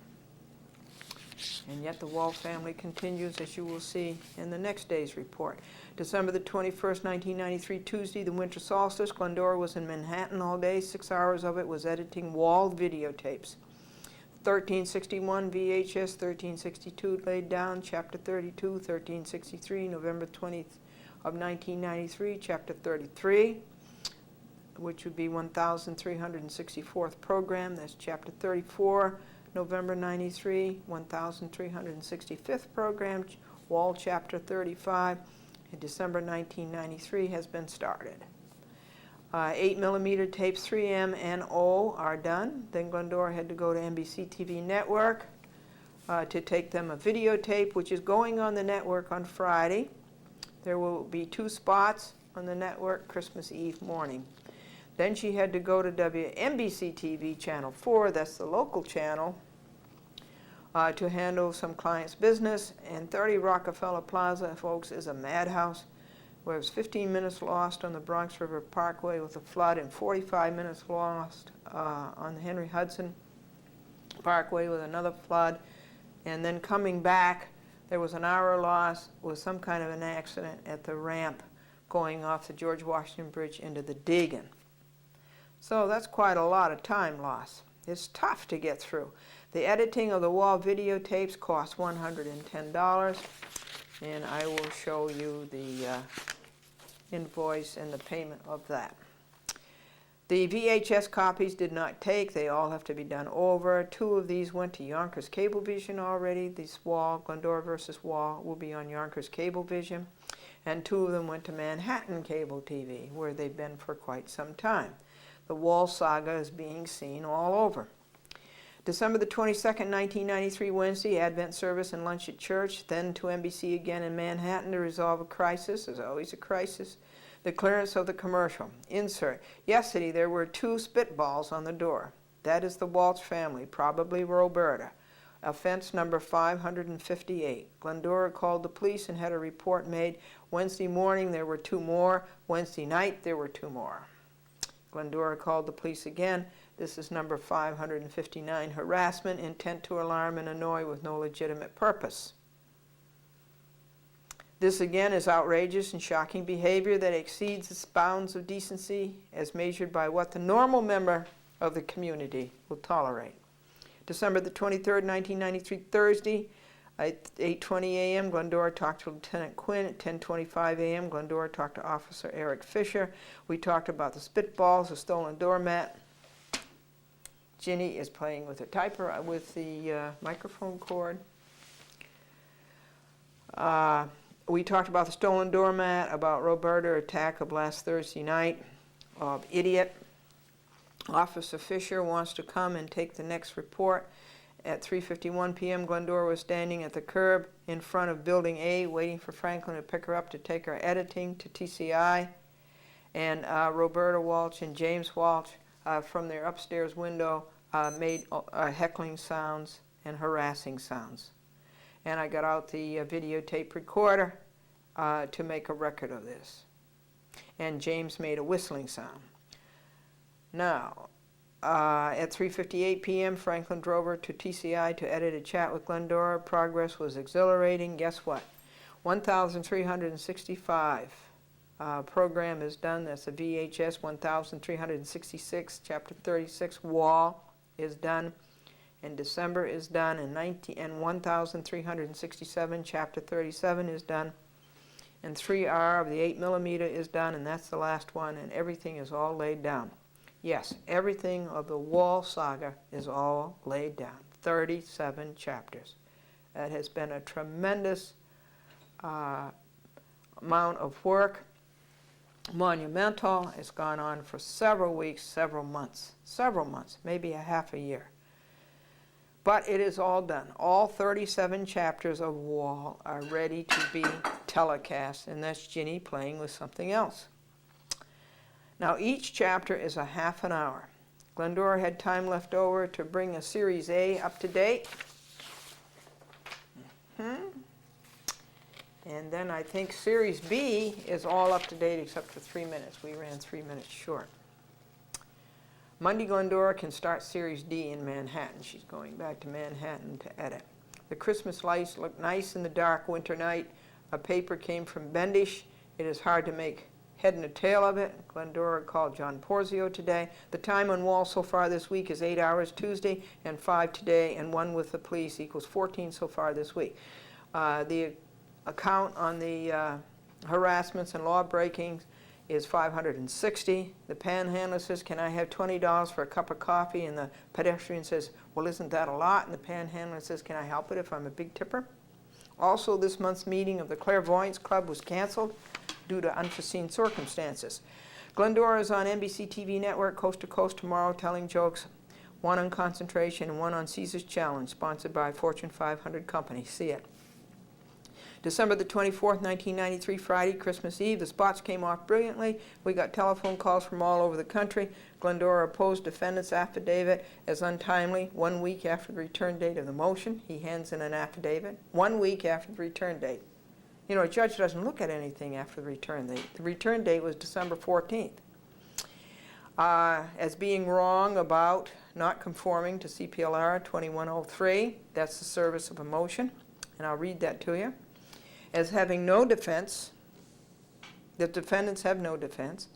And yet the Walsh family continues, as you will see in the next day's report. December the 21st, 1993, Tuesday, the winter solstice. Glendora was in Manhattan all day. 6 hours of it was editing wall videotapes. 1361 VHS, 1362 laid down, Chapter 32, 1363, November 20th of 1993, Chapter 33, which would be 1,364th program. That's Chapter 34, November 93, 1,365th program, Wall Chapter 35, in December 1993 has been started. 8mm tapes 3M and O are done. Then Glendora had to go to NBC TV network to take them a videotape, which is going on the network on Friday. There will be 2 spots on the network Christmas Eve morning. Then she had to go to WNBC TV Channel 4, that's the local channel, to handle some client's business. And 30 Rockefeller Plaza, folks, is a madhouse, where it was 15 minutes lost on the Bronx River Parkway with a flood and 45 minutes lost on the Henry Hudson Parkway with another flood. And then coming back, there was an hour loss with some kind of an accident at the ramp going off the George Washington Bridge into the Deegan. So that's quite a lot of time loss. It's tough to get through. The editing of the wall videotapes costs $110, and I will show you the invoice and the payment of that. The VHS copies did not take. They all have to be done over. 2 of these went to Yonkers Cablevision already. This Wall, Glendora versus Wall, will be on Yonkers Cablevision. And 2 of them went to Manhattan Cable TV, where they've been for quite some time. The Wall saga is being seen all over. December the 22nd, 1993, Wednesday, Advent service and lunch at church, then to NBC again in Manhattan to resolve a crisis. There's always a crisis. The clearance of the commercial. Insert. Yesterday there were 2 spitballs on the door. That is the Waltz family, probably Roberta. Offense number 558. Glendora called the police and had a report made. Wednesday morning there were 2 more. Wednesday night there were 2 more. Glendora called the police again. This is number 559. Harassment, intent to alarm and annoy with no legitimate purpose. This again is outrageous and shocking behavior that exceeds the bounds of decency as measured by what the normal member of the community will tolerate. December the 23rd, 1993, Thursday, at 8:20 a.m., Glendora talked to Lieutenant Quinn. At 10:25 a.m., Glendora talked to Officer Eric Fisher. We talked about the spitballs, the stolen doormat. Ginny is playing with the microphone cord. We talked about the stolen doormat, about Roberta attack of last Thursday night, of idiot. Officer Fisher wants to come and take the next report. At 3:51 p.m., Glendora was standing at the curb in front of Building A, waiting for Franklin to pick her up to take her editing to TCI. And Roberta Walsh and James Walsh, from their upstairs window, made heckling sounds and harassing sounds. And I got out the videotape recorder to make a record of this. And James made a whistling sound. Now, at 3:58 p.m., Franklin drove her to TCI to edit a chat with Glendora. Progress was exhilarating. Guess what? 1,365 program is done. That's a VHS. 1,366, Chapter 36, Wall is done. And December is done. And 1,367, Chapter 37 is done. And 3R of the 8mm is done, and that's the last one, and everything is all laid down. Yes, everything of the Wall saga is all laid down. 37 chapters. That has been a tremendous amount of work. Monumental. It's gone on for several weeks, several months, maybe a half a year. But it is all done. All 37 chapters of Wall are ready to be telecast, and that's Ginny playing with something else. Now, each chapter is a half an hour. Glendora had time left over to bring a Series A up to date. And then I think Series B is all up to date except for 3 minutes. We ran 3 minutes short. Monday, Glendora can start Series D in Manhattan. She's going back to Manhattan to edit. The Christmas lights look nice in the dark winter night. A paper came from Bendish. It is hard to make head and a tail of it. Glendora called John Porzio today. The time on Wall so far this week is 8 hours Tuesday and 5 today, and 1 with the police equals 14 so far this week. The account on the harassments and law breakings is 560. The panhandler says, "Can I have $20 for a cup of coffee?" And the pedestrian says, "Well, isn't that a lot?" And the panhandler says, "Can I help it if I'm a big tipper?" Also, this month's meeting of the Clairvoyance Club was canceled due to unforeseen circumstances. Glendora is on NBC TV network coast to coast tomorrow telling jokes, 1 on concentration and 1 on Caesar's Challenge, sponsored by Fortune 500 company. See it. December the 24th, 1993, Friday, Christmas Eve. The spots came off brilliantly. We got telephone calls from all over the country. Glendora opposed defendant's affidavit as untimely 1 week after the return date of the motion. He hands in an affidavit 1 week after the return date. You know, a judge doesn't look at anything after the return date. The return date was December 14th. As being wrong about not conforming to CPLR 2103, that's the service of a motion, and I'll read that to you. As having no defense, the defendants have no defense,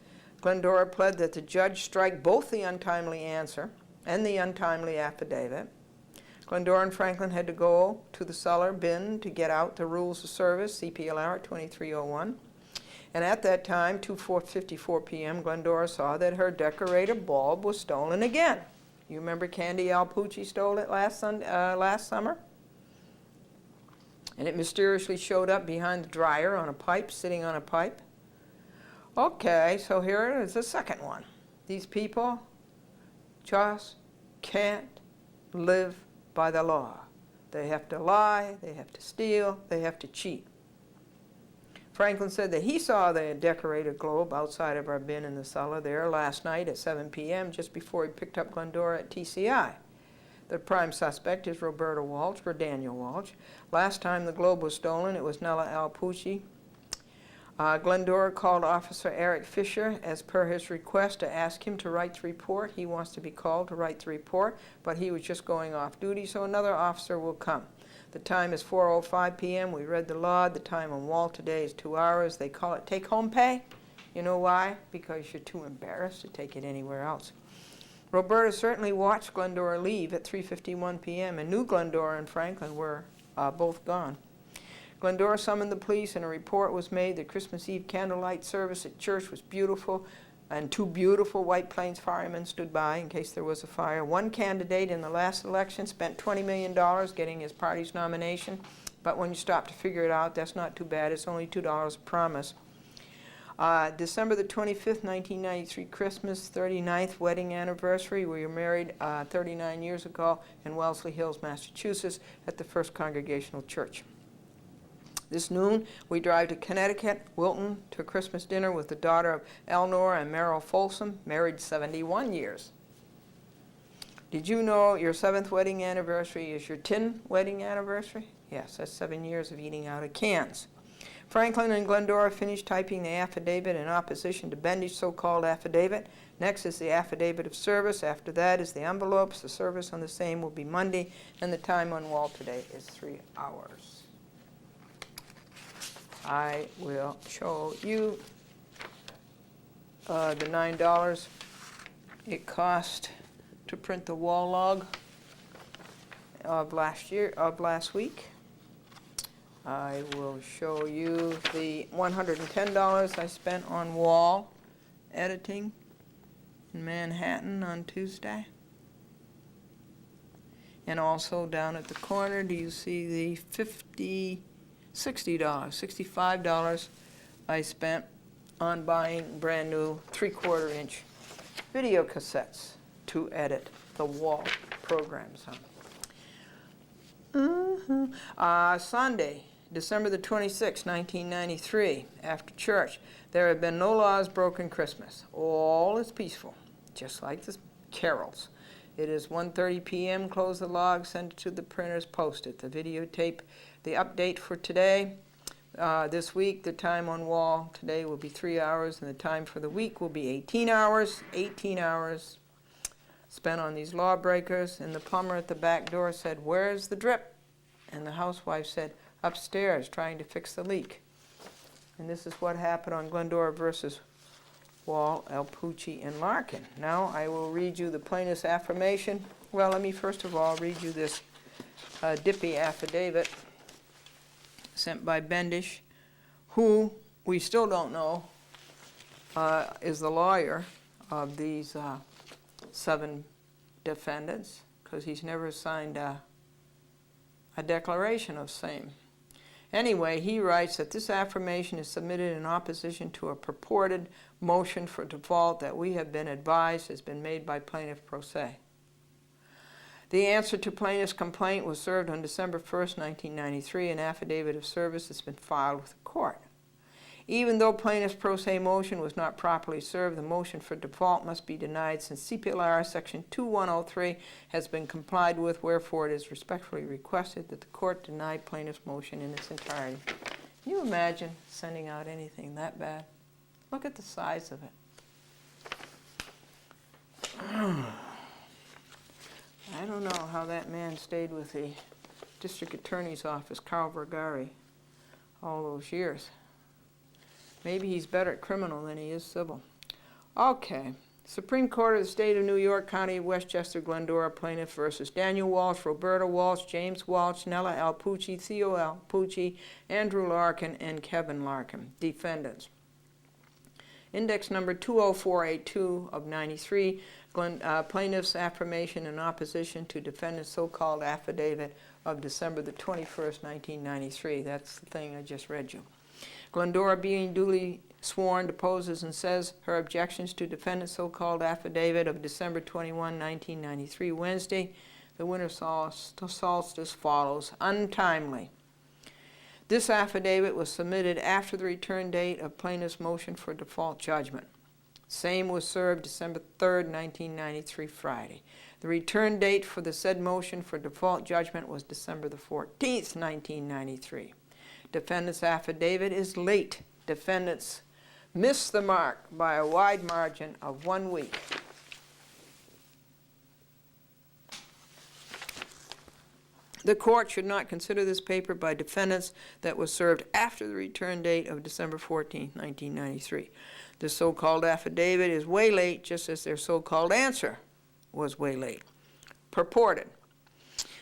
Glendora pled that the judge strike both the untimely answer and the untimely affidavit. Glendora and Franklin had to go to the cellar bin to get out the rules of service, CPLR 2301. And at that time, 2:54 p.m., Glendora saw that her decorator bulb was stolen again. You remember Candy Alpucci stole it last summer? And it mysteriously showed up behind the dryer on a pipe, sitting on a pipe. Okay, so here is the second one. These people just can't live by the law. They have to lie, they have to steal, they have to cheat. Franklin said that he saw the decorated globe outside of our bin in the cellar there last night at 7 p.m., just before he picked up Glendora at TCI. The prime suspect is Roberta Walsh, or Daniel Walsh. Last time the globe was stolen, it was Nella Alpucci. Glendora called Officer Eric Fisher as per his request to ask him to write the report. He wants to be called to write the report, but he was just going off duty, so another officer will come. The time is 4:05 p.m. We read the law. The time on wall today is 2 hours. They call it take-home pay. You know why? Because you're too embarrassed to take it anywhere else. Roberta certainly watched Glendora leave at 3:51 p.m. and knew Glendora and Franklin were both gone. Glendora summoned the police and a report was made. The Christmas Eve candlelight service at church was beautiful, and 2 beautiful White Plains firemen stood by in case there was a fire. One candidate in the last election spent $20 million getting his party's nomination, but when you stop to figure it out, that's not too bad. It's only $2 a promise. December the 25th, 1993, Christmas, 39th wedding anniversary. We were married 39 years ago in Wellesley Hills, Massachusetts at the First Congregational Church. This noon, we drive to Connecticut, Wilton, to a Christmas dinner with the daughter of Eleanor and Merrill Folsom, married 71 years. Did you know your 7th wedding anniversary is your 10th wedding anniversary? Yes, that's 7 years of eating out of cans. Franklin and Glendora finished typing the affidavit in opposition to Bendy's so-called affidavit. Next is the affidavit of service. After that is the envelopes. The service on the same will be Monday, and the time on wall today is 3 hours. I will show you the $9 it cost to print the wall log of last week. I will show you the $110 I spent on wall editing in Manhattan on Tuesday. And also down at the corner, do you see the $65 I spent on buying brand new 3/4 inch video cassettes to edit the wall programs on. Sunday, December the 26th, 1993, after church, there have been no laws broken Christmas. All is peaceful, just like the carols. It is 1:30 p.m., close the log, send it to the printers, post it. The videotape, the update for today, this week, the time on wall today will be 3 hours, and the time for the week will be 18 hours. 18 hours spent on these lawbreakers, and the plumber at the back door said, "Where's the drip?" And the housewife said, "Upstairs, trying to fix the leak." And this is what happened on Glendora versus Wall, Alpucci, and Larkin. Now I will read you the plaintiff's affirmation. Well, let me first of all read you this Dippy affidavit sent by Bendish, who we still don't know is the lawyer of these 7 defendants, because he's never signed a declaration of same. Anyway, he writes that this affirmation is submitted in opposition to a purported motion for default that we have been advised has been made by plaintiff pro se. The answer to plaintiff's complaint was served on December 1st, 1993. An affidavit of service has been filed with the court. Even though plaintiff's pro se motion was not properly served, the motion for default must be denied since CPLR Section 2103 has been complied with, wherefore it is respectfully requested that the court deny plaintiff's motion in its entirety. Can you imagine sending out anything that bad? Look at the size of it. I don't know how that man stayed with the district attorney's office, Carl Vergari, all those years. Maybe he's better at criminal than he is civil. Okay. Supreme Court of the State of New York, County of Westchester, Glendora, plaintiff versus Daniel Walsh, Roberta Walsh, James Walsh, Nella L. Pucci, Theo L. Pucci, Andrew Larkin, and Kevin Larkin. Defendants. Index number 20482 of 93, plaintiff's affirmation in opposition to defendant's so-called affidavit of December the 21st, 1993. That's the thing I just read you. Glendora, being duly sworn, deposes and says her objections to defendant's so-called affidavit of December 21, 1993, Wednesday, the winter solstice follows. Untimely. This affidavit was submitted after the return date of plaintiff's motion for default judgment. Same was served December 3, 1993, Friday. The return date for the said motion for default judgment was December the 14th, 1993. Defendant's affidavit is late. Defendants missed the mark by a wide margin of 1 week. The court should not consider this paper by defendants that was served after the return date of December 14, 1993. The so-called affidavit is way late, just as their so-called answer was way late. Purported.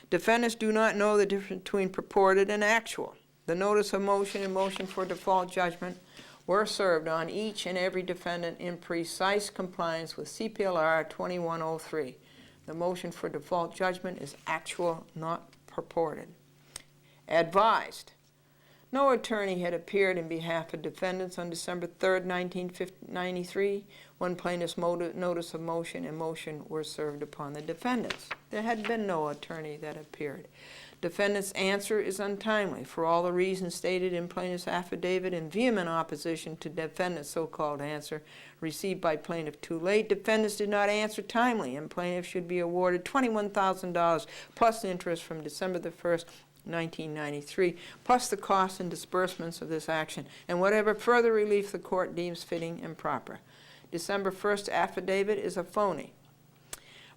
Defendants do not know the difference between purported and actual. The notice of motion and motion for default judgment were served on each and every defendant in precise compliance with CPLR 2103. The motion for default judgment is actual, not purported. Advised. No attorney had appeared in behalf of defendants on December 3, 1993, when plaintiff's notice of motion and motion were served upon the defendants. There had been no attorney that appeared. Defendant's answer is untimely for all the reasons stated in plaintiff's affidavit in vehement opposition to defendant's so-called answer received by plaintiff too late. Defendants did not answer timely, and plaintiff should be awarded $21,000 plus interest from December the 1st, 1993, plus the costs and disbursements of this action, and whatever further relief the court deems fitting and proper. December 1st affidavit is a phony.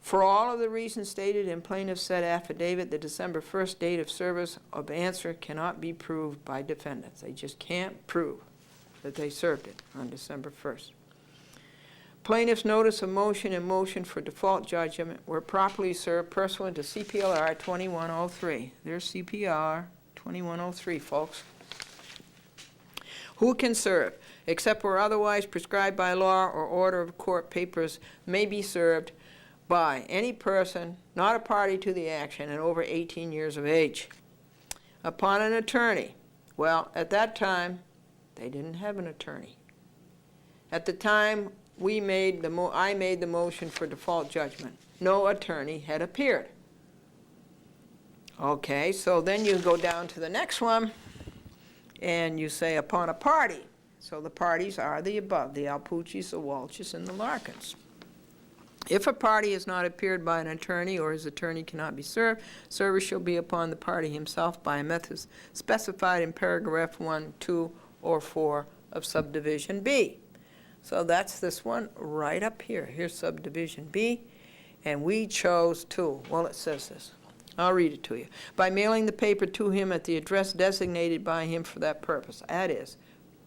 For all of the reasons stated in plaintiff's said affidavit, the December 1st date of service of answer cannot be proved by defendants. They just can't prove that they served it on December 1st. Plaintiff's notice of motion and motion for default judgment were properly served pursuant to CPLR 2103. There's CPR 2103, folks. Who can serve? Except where otherwise prescribed by law or order of court, papers may be served by any person not a party to the action and over 18 years of age. Upon an attorney. Well, at that time, they didn't have an attorney. At the time I made the motion for default judgment, no attorney had appeared. Okay, so then you go down to the next one, and you say upon a party. So the parties are the above, the Alpuccis, the Walshes, and the Larkins. If a party has not appeared by an attorney or his attorney cannot be served, service shall be upon the party himself by a method specified in paragraph 1, 2, or 4 of subdivision B. So that's this one right up here. Here's subdivision B, and we chose to. Well, it says this. I'll read it to you. By mailing the paper to him at the address designated by him for that purpose. That is,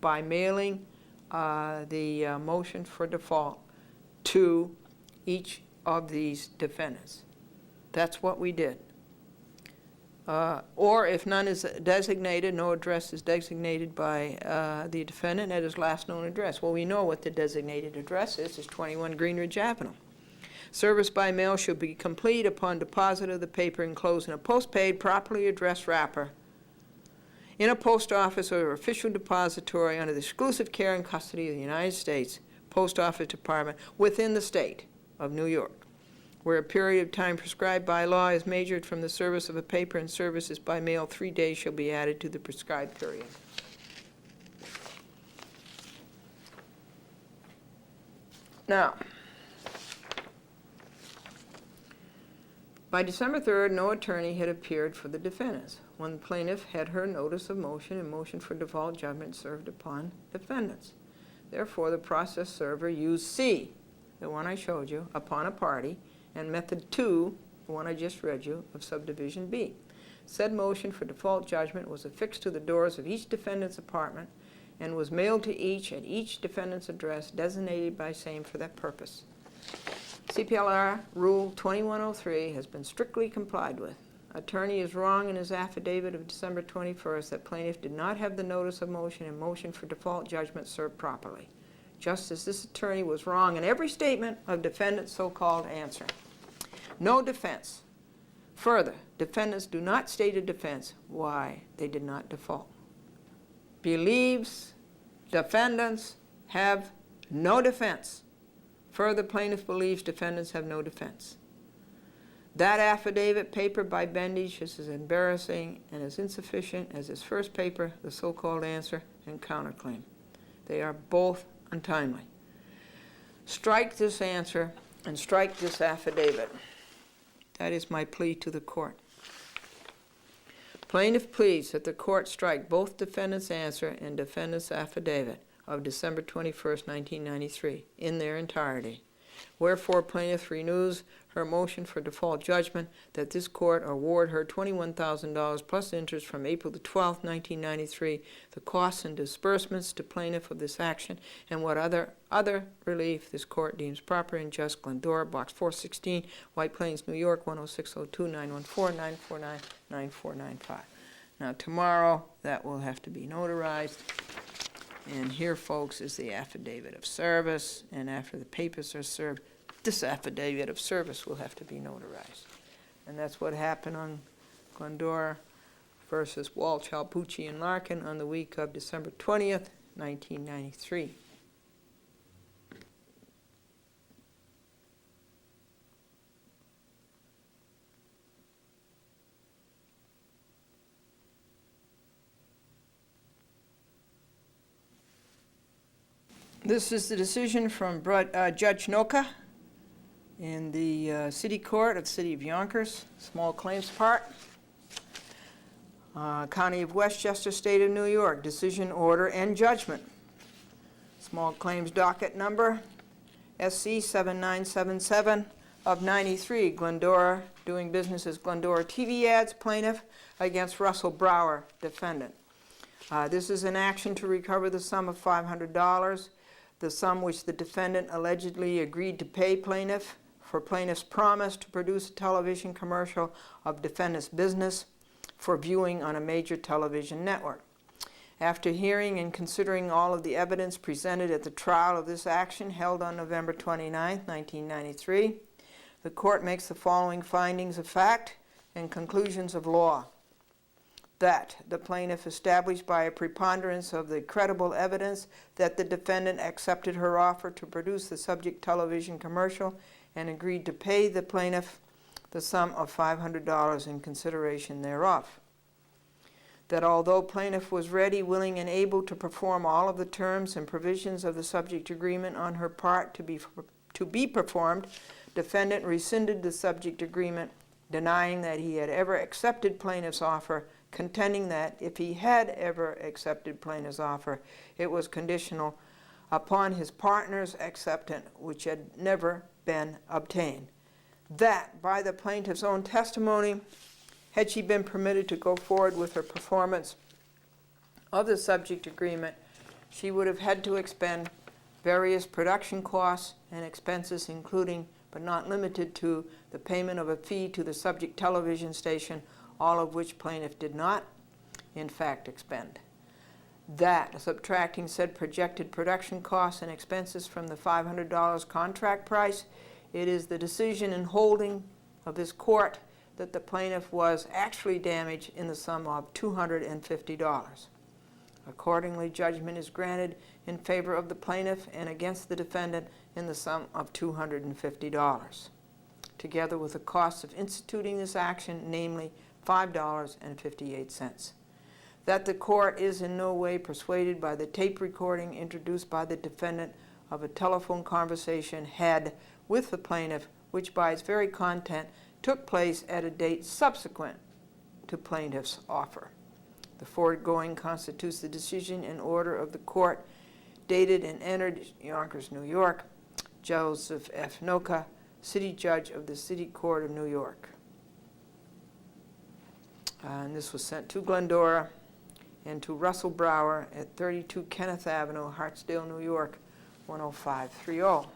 by mailing the motion for default to each of these defendants. That's what we did. Or if none is designated, no address is designated by the defendant at his last known address. Well, we know what the designated address is. It's 21 Greenridge Avenue. Service by mail should be complete upon deposit of the paper enclosed in a postpaid, properly addressed wrapper in a post office or official depository under the exclusive care and custody of the United States Post Office Department within the state of New York, where a period of time prescribed by law is measured from the service of a paper and services by mail. 3 days shall be added to the prescribed period. Now, by December 3rd, no attorney had appeared for the defendants when the plaintiff had her notice of motion and motion for default judgment served upon defendants. Therefore, the process server used C, the one I showed you, upon a party, and method 2, the one I just read you, of subdivision B. Said motion for default judgment was affixed to the doors of each defendant's apartment and was mailed to each at each defendant's address designated by same for that purpose. CPLR Rule 2103 has been strictly complied with. Attorney is wrong in his affidavit of December 21st that plaintiff did not have the notice of motion and motion for default judgment served properly, just as this attorney was wrong in every statement of defendant's so-called answer. No defense. Further, defendants do not state a defense why they did not default. Believes defendants have no defense. Further, plaintiff believes defendants have no defense. That affidavit paper by Bendage is as embarrassing and as insufficient as his first paper, the so-called answer and counterclaim. They are both untimely. Strike this answer and strike this affidavit. That is my plea to the court. Plaintiff pleads that the court strike both defendant's answer and defendant's affidavit of December 21st, 1993 in their entirety. Wherefore, plaintiff renews her motion for default judgment that this court award her $21,000 plus interest from April the 12th, 1993, the costs and disbursements to plaintiff of this action, and what other relief this court deems proper and just. Glendora, Box 416, White Plains, New York, 10602 914 949 9495. Now, tomorrow, that will have to be notarized. And here, folks, is the affidavit of service. And after the papers are served, this affidavit of service will have to be notarized. And that's what happened on Glendora versus Walsh, Halpucci, and Larkin on the week of December 20th, 1993. This is the decision from Judge Noka in the City Court of the City of Yonkers, Small Claims Part, County of Westchester, State of New York, decision, order, and judgment. Small Claims Docket Number SC 7977 of 93, Glendora, doing business as Glendora TV Ads, plaintiff against Russell Brower, defendant. This is an action to recover the sum of $500. The sum which the defendant allegedly agreed to pay plaintiff for plaintiff's promise to produce a television commercial of defendant's business for viewing on a major television network. After hearing and considering all of the evidence presented at the trial of this action held on November 29, 1993, the court makes the following findings of fact and conclusions of law. That the plaintiff established by a preponderance of the credible evidence that the defendant accepted her offer to produce the subject television commercial and agreed to pay the plaintiff the sum of $500 in consideration thereof. That although plaintiff was ready, willing, and able to perform all of the terms and provisions of the subject agreement on her part to be performed, defendant rescinded the subject agreement, denying that he had ever accepted plaintiff's offer, contending that if he had ever accepted plaintiff's offer, it was conditional upon his partner's acceptance, which had never been obtained. That, by the plaintiff's own testimony, had she been permitted to go forward with her performance of the subject agreement, she would have had to expend various production costs and expenses, including but not limited to the payment of a fee to the subject television station, all of which plaintiff did not, in fact, expend. That, subtracting said projected production costs and expenses from the $500 contract price, it is the decision and holding of this court that the plaintiff was actually damaged in the sum of $250. Accordingly, judgment is granted in favor of the plaintiff and against the defendant in the sum of $250, together with the cost of instituting this action, namely $5.58. That the court is in no way persuaded by the tape recording introduced by the defendant of a telephone conversation had with the plaintiff, which by its very content took place at a date subsequent to plaintiff's offer. The foregoing constitutes the decision and order of the court, dated and entered Yonkers, New York, Joseph F. Noka, City Judge of the City Court of New York. And this was sent to Glendora, and to Russell Brower at 32 Kenneth Avenue, Hartsdale, New York, 10530.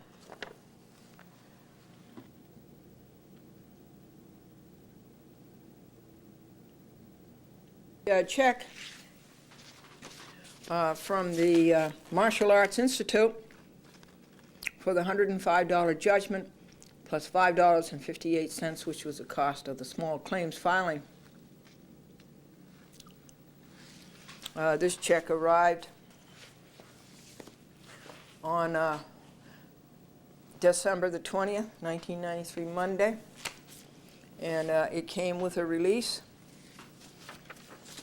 A check from the Martial Arts Institute for the $105 judgment plus $5.58, which was the cost of the small claims filing. This check arrived on December the 20th, 1993, Monday, and it came with a release.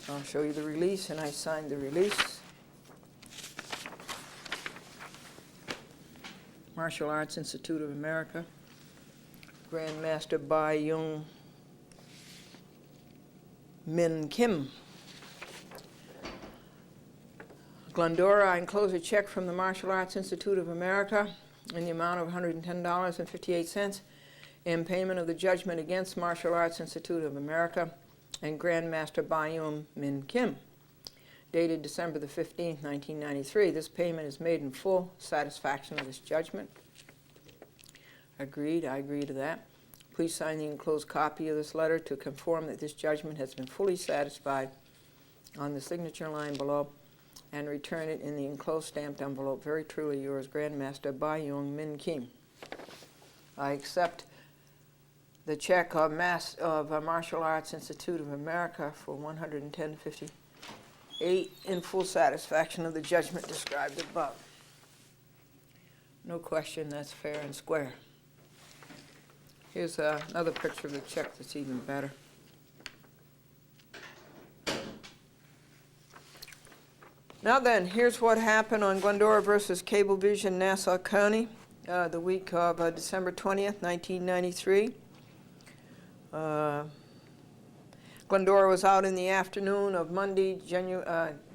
I'll show you the release, and I signed the release. Martial Arts Institute of America, Grandmaster Bai Young Min Kim. Glendora, I enclose a check from the Martial Arts Institute of America in the amount of $110.58 in payment of the judgment against Martial Arts Institute of America and Grandmaster Bai Young Min Kim, dated December the 15th, 1993. This payment is made in full satisfaction of this judgment. Agreed. I agree to that. Please sign the enclosed copy of this letter to confirm that this judgment has been fully satisfied on the signature line below, and return it in the enclosed stamped envelope. Very truly yours, Grandmaster Bai Young Min Kim. I accept the check of Martial Arts Institute of America for $110.58 in full satisfaction of the judgment described above. No question, that's fair and square. Here's another picture of the check that's even better. Now then, here's what happened on Glendora versus Cablevision, Nassau County, the week of December 20th, 1993. Glendora was out in the afternoon of Monday,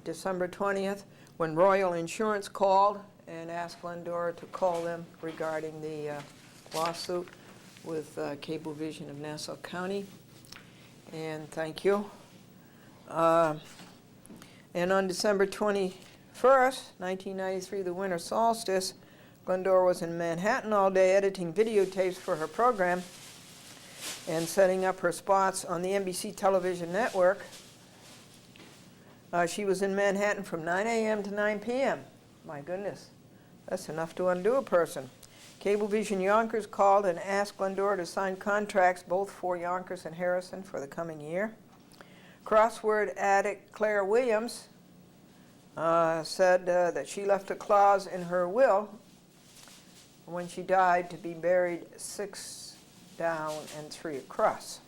December 20th, when Royal Insurance called and asked Glendora to call them regarding the lawsuit with Cablevision of Nassau County. And thank you. And on December 21st, 1993, the winter solstice, Glendora was in Manhattan all day editing videotapes for her program and setting up her spots on the NBC television network. She was in Manhattan from 9 a.m. to 9 p.m. My goodness, that's enough to undo a person. Cablevision Yonkers called and asked Glendora to sign contracts both for Yonkers and Harrison for the coming year. Crossword addict Claire Williams said that she left a clause in her will when she died to be buried 6 down and 3 across.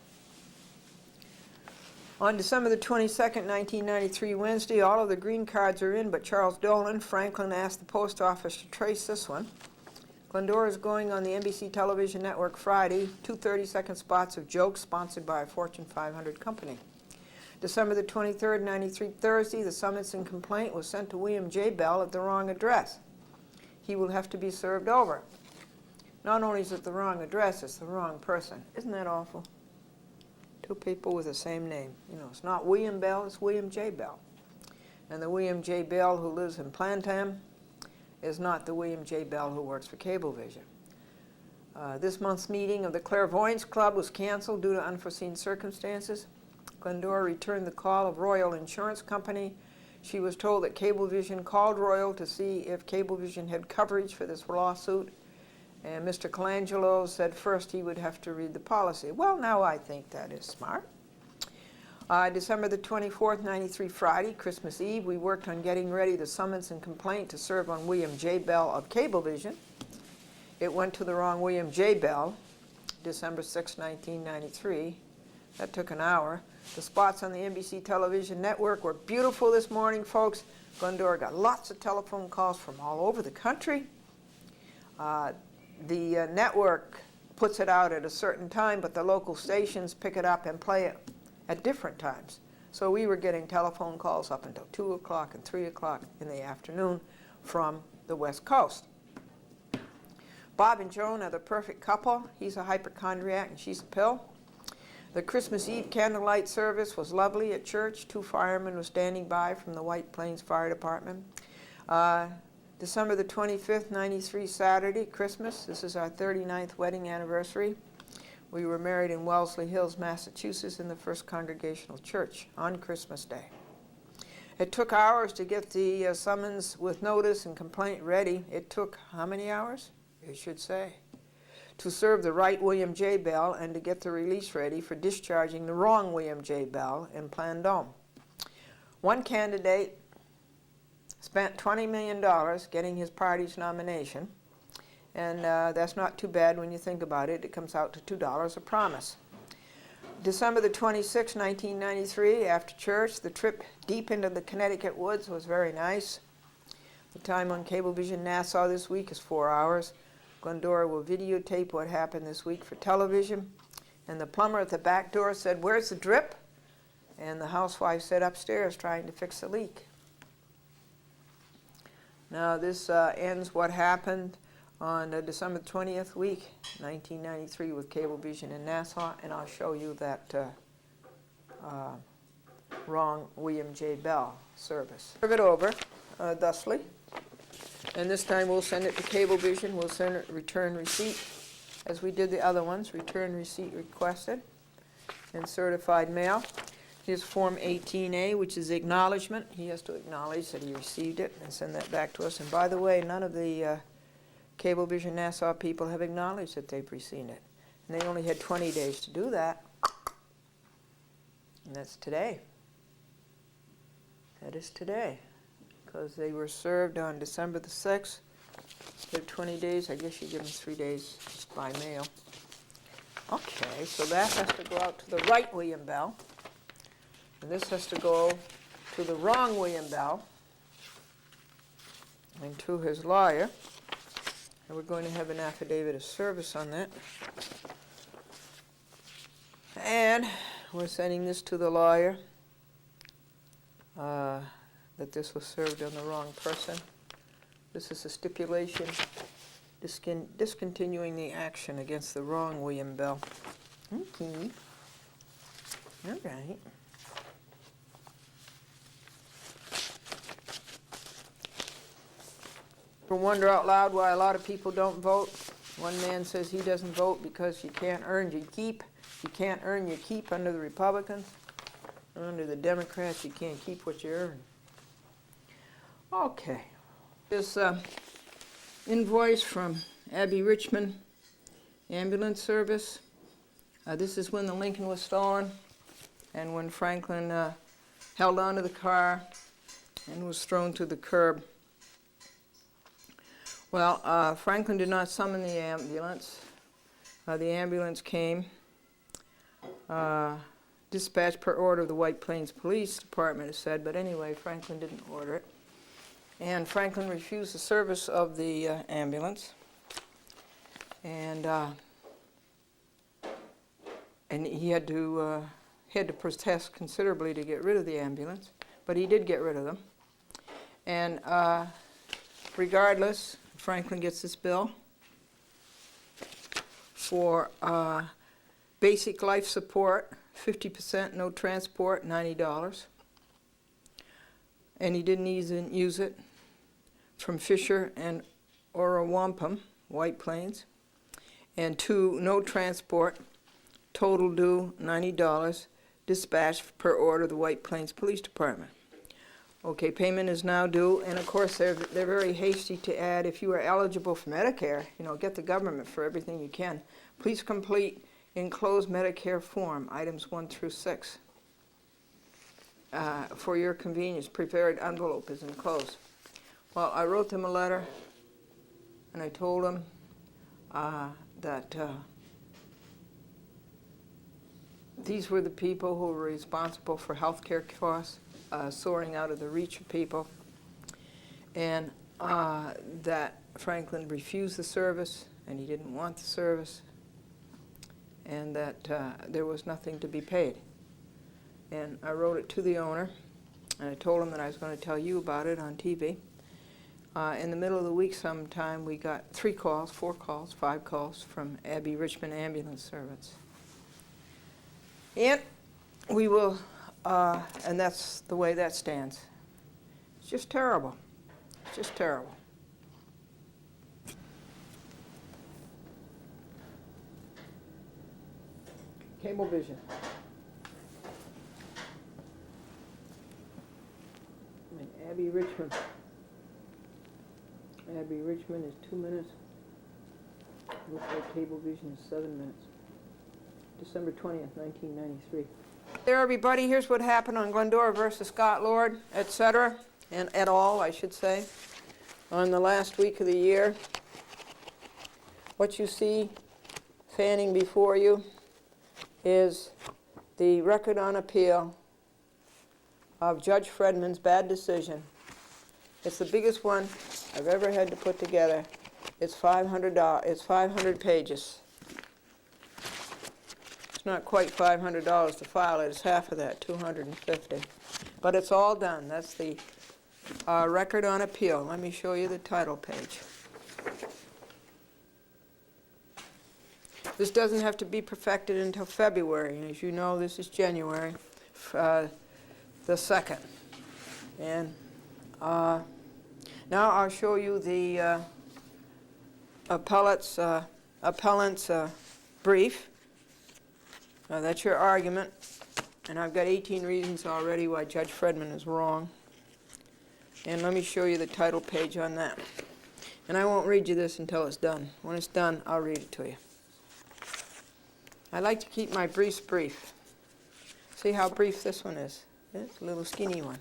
On December the 22nd, 1993, Wednesday, all of the green cards are in, but Charles Dolan. Franklin asked the post office to trace this one. Glendora is going on the NBC television network Friday, 2 30-second spots of jokes sponsored by a Fortune 500 company. December the 23rd, 93, Thursday, the summons and complaint was sent to William J. Bell at the wrong address. He will have to be served over. Not only is it the wrong address, it's the wrong person. Isn't that awful? 2 people with the same name. You know, it's not William Bell, it's William J. Bell. And the William J. Bell who lives in Plantam is not the William J. Bell who works for Cablevision. This month's meeting of the Clairvoyance Club was canceled due to unforeseen circumstances. Glendora returned the call of Royal Insurance Company. She was told that Cablevision called Royal to see if Cablevision had coverage for this lawsuit. And Mr. Colangelo said first he would have to read the policy. Well, now I think that is smart. December the 24th, 93, Friday, Christmas Eve, we worked on getting ready the summons and complaint to serve on William J. Bell of Cablevision. It went to the wrong William J. Bell, December 6, 1993. That took an hour. The spots on the NBC television network were beautiful this morning, folks. Glendora got lots of telephone calls from all over the country. The network puts it out at a certain time, but the local stations pick it up and play it at different times. So we were getting telephone calls up until 2 o'clock and 3 o'clock in the afternoon from the West Coast. Bob and Joan are the perfect couple. He's a hypochondriac and she's a pill. The Christmas Eve candlelight service was lovely at church. 2 firemen were standing by from the White Plains Fire Department. December the 25th, 93, Saturday, Christmas. This is our 39th wedding anniversary. We were married in Wellesley Hills, Massachusetts in the First Congregational Church on Christmas Day. It took hours to get the summons with notice and complaint ready. It took how many hours? You should say. To serve the right William J. Bell and to get the release ready for discharging the wrong William J. Bell in Plandome. One candidate spent $20 million getting his party's nomination, and that's not too bad when you think about it. It comes out to $2 a promise. December the 26th, 1993, after church, the trip deep into the Connecticut woods was very nice. The time on Cablevision Nassau this week is 4 hours. Glendora will videotape what happened this week for television. And the plumber at the back door said, "Where's the drip?" And the housewife said, "Upstairs trying to fix the leak." Now this ends what happened on December 20th week, 1993 with Cablevision in Nassau, and I'll show you that wrong William J. Bell service. Serve it over thusly, and this time we'll send it to Cablevision. We'll send it return receipt as we did the other ones, return receipt requested and certified mail. Here's Form 18A, which is acknowledgement. He has to acknowledge that he received it and send that back to us. And by the way, none of the Cablevision Nassau people have acknowledged that they've received it. And they only had 20 days to do that. And that's today. That is today. Because they were served on December the 6th. They have 20 days. I guess you give them 3 days by mail. Okay, so that has to go out to the right William Bell. And this has to go to the wrong William Bell and to his lawyer. And we're going to have an affidavit of service on that. And we're sending this to the lawyer that this was served on the wrong person. This is a stipulation discontinuing the action against the wrong William Bell. Okay. All right. Wonder out loud why a lot of people don't vote. One man says he doesn't vote because you can't earn your keep. You can't earn your keep under the Republicans. Under the Democrats, you can't keep what you earn. Okay. This invoice from Abby Richmond Ambulance Service. This is when the Lincoln was stolen and when Franklin held onto the car and was thrown to the curb. Well, Franklin did not summon the ambulance. The ambulance came, dispatched per order of the White Plains Police Department, it said, but anyway, Franklin didn't order it. And Franklin refused the service of the ambulance. And he had to protest considerably to get rid of the ambulance, but he did get rid of them. And regardless, Franklin gets this bill for basic life support, 50%, no transport, $90. And he didn't even use it from Fisher and Orawampum, White Plains. And 2, no transport, total due $90, dispatched per order of the White Plains Police Department. Okay, payment is now due, and of course they're very hasty to add, if you are eligible for Medicare, get the government for everything you can. Please complete enclosed Medicare form, items 1 through 6. For your convenience, prepared envelope is enclosed. Well, I wrote them a letter, and I told them that these were the people who were responsible for health care costs soaring out of the reach of people, and that Franklin refused the service, and he didn't want the service, and that there was nothing to be paid. And I wrote it to the owner, and I told him that I was going to tell you about it on TV. In the middle of the week sometime, we got 3 calls, 4 calls, 5 calls from Abby Richmond Ambulance Service. And we will, and that's the way that stands. It's just terrible. It's just terrible. Cablevision. And Abby Richmond. Abby Richmond is 2 minutes. Looks like Cablevision is 7 minutes. December 20th, 1993. There, everybody, here's what happened on Glendora versus Scott Lord, etc., and et al., I should say, on the last week of the year. What you see fanning before you is the record on appeal of Judge Fredman's bad decision. It's the biggest one I've ever had to put together. It's It's 500 pages. It's not quite $500 to file it. It's half of that, $250. But it's all done. That's the record on appeal. Let me show you the title page. This doesn't have to be perfected until February. As you know, this is January the 2nd. And now I'll show you the appellant's brief. That's your argument. And I've got 18 reasons already why Judge Fredman is wrong. And let me show you the title page on that. And I won't read you this until it's done. When it's done, I'll read it to you. I like to keep my briefs brief. See how brief this one is? It's a little skinny one.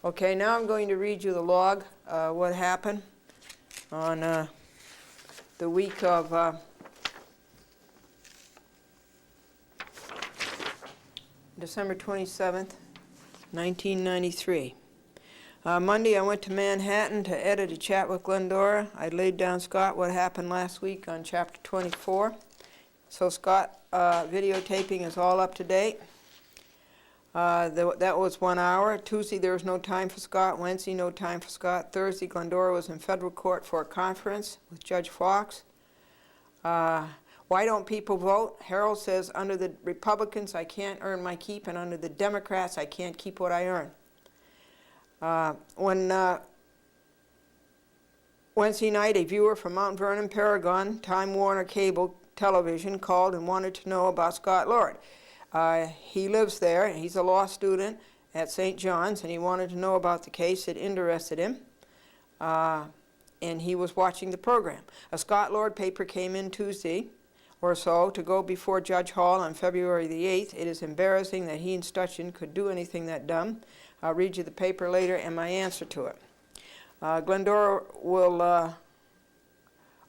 Okay, now I'm going to read you the log, what happened on the week of December 27th, 1993. Monday, I went to Manhattan to edit a chat with Glendora. I laid down Scott what happened last week on Chapter 24. So Scott, videotaping is all up to date. That was 1 hour. Tuesday, there was no time for Scott. Wednesday, no time for Scott. Thursday, Glendora was in federal court for a conference with Judge Fox. Why don't people vote? Harold says, under the Republicans, I can't earn my keep, and under the Democrats, I can't keep what I earn. When Wednesday night, a viewer from Mount Vernon, Paragon, Time Warner Cable Television called and wanted to know about Scott Lord. He lives there, and he's a law student at St. John's, and he wanted to know about the case. It interested him, and he was watching the program. A Scott Lord paper came in Tuesday or so to go before Judge Hall on February the 8th. It is embarrassing that he and Stutchin could do anything that dumb. I'll read you the paper later and my answer to it. Glendora will...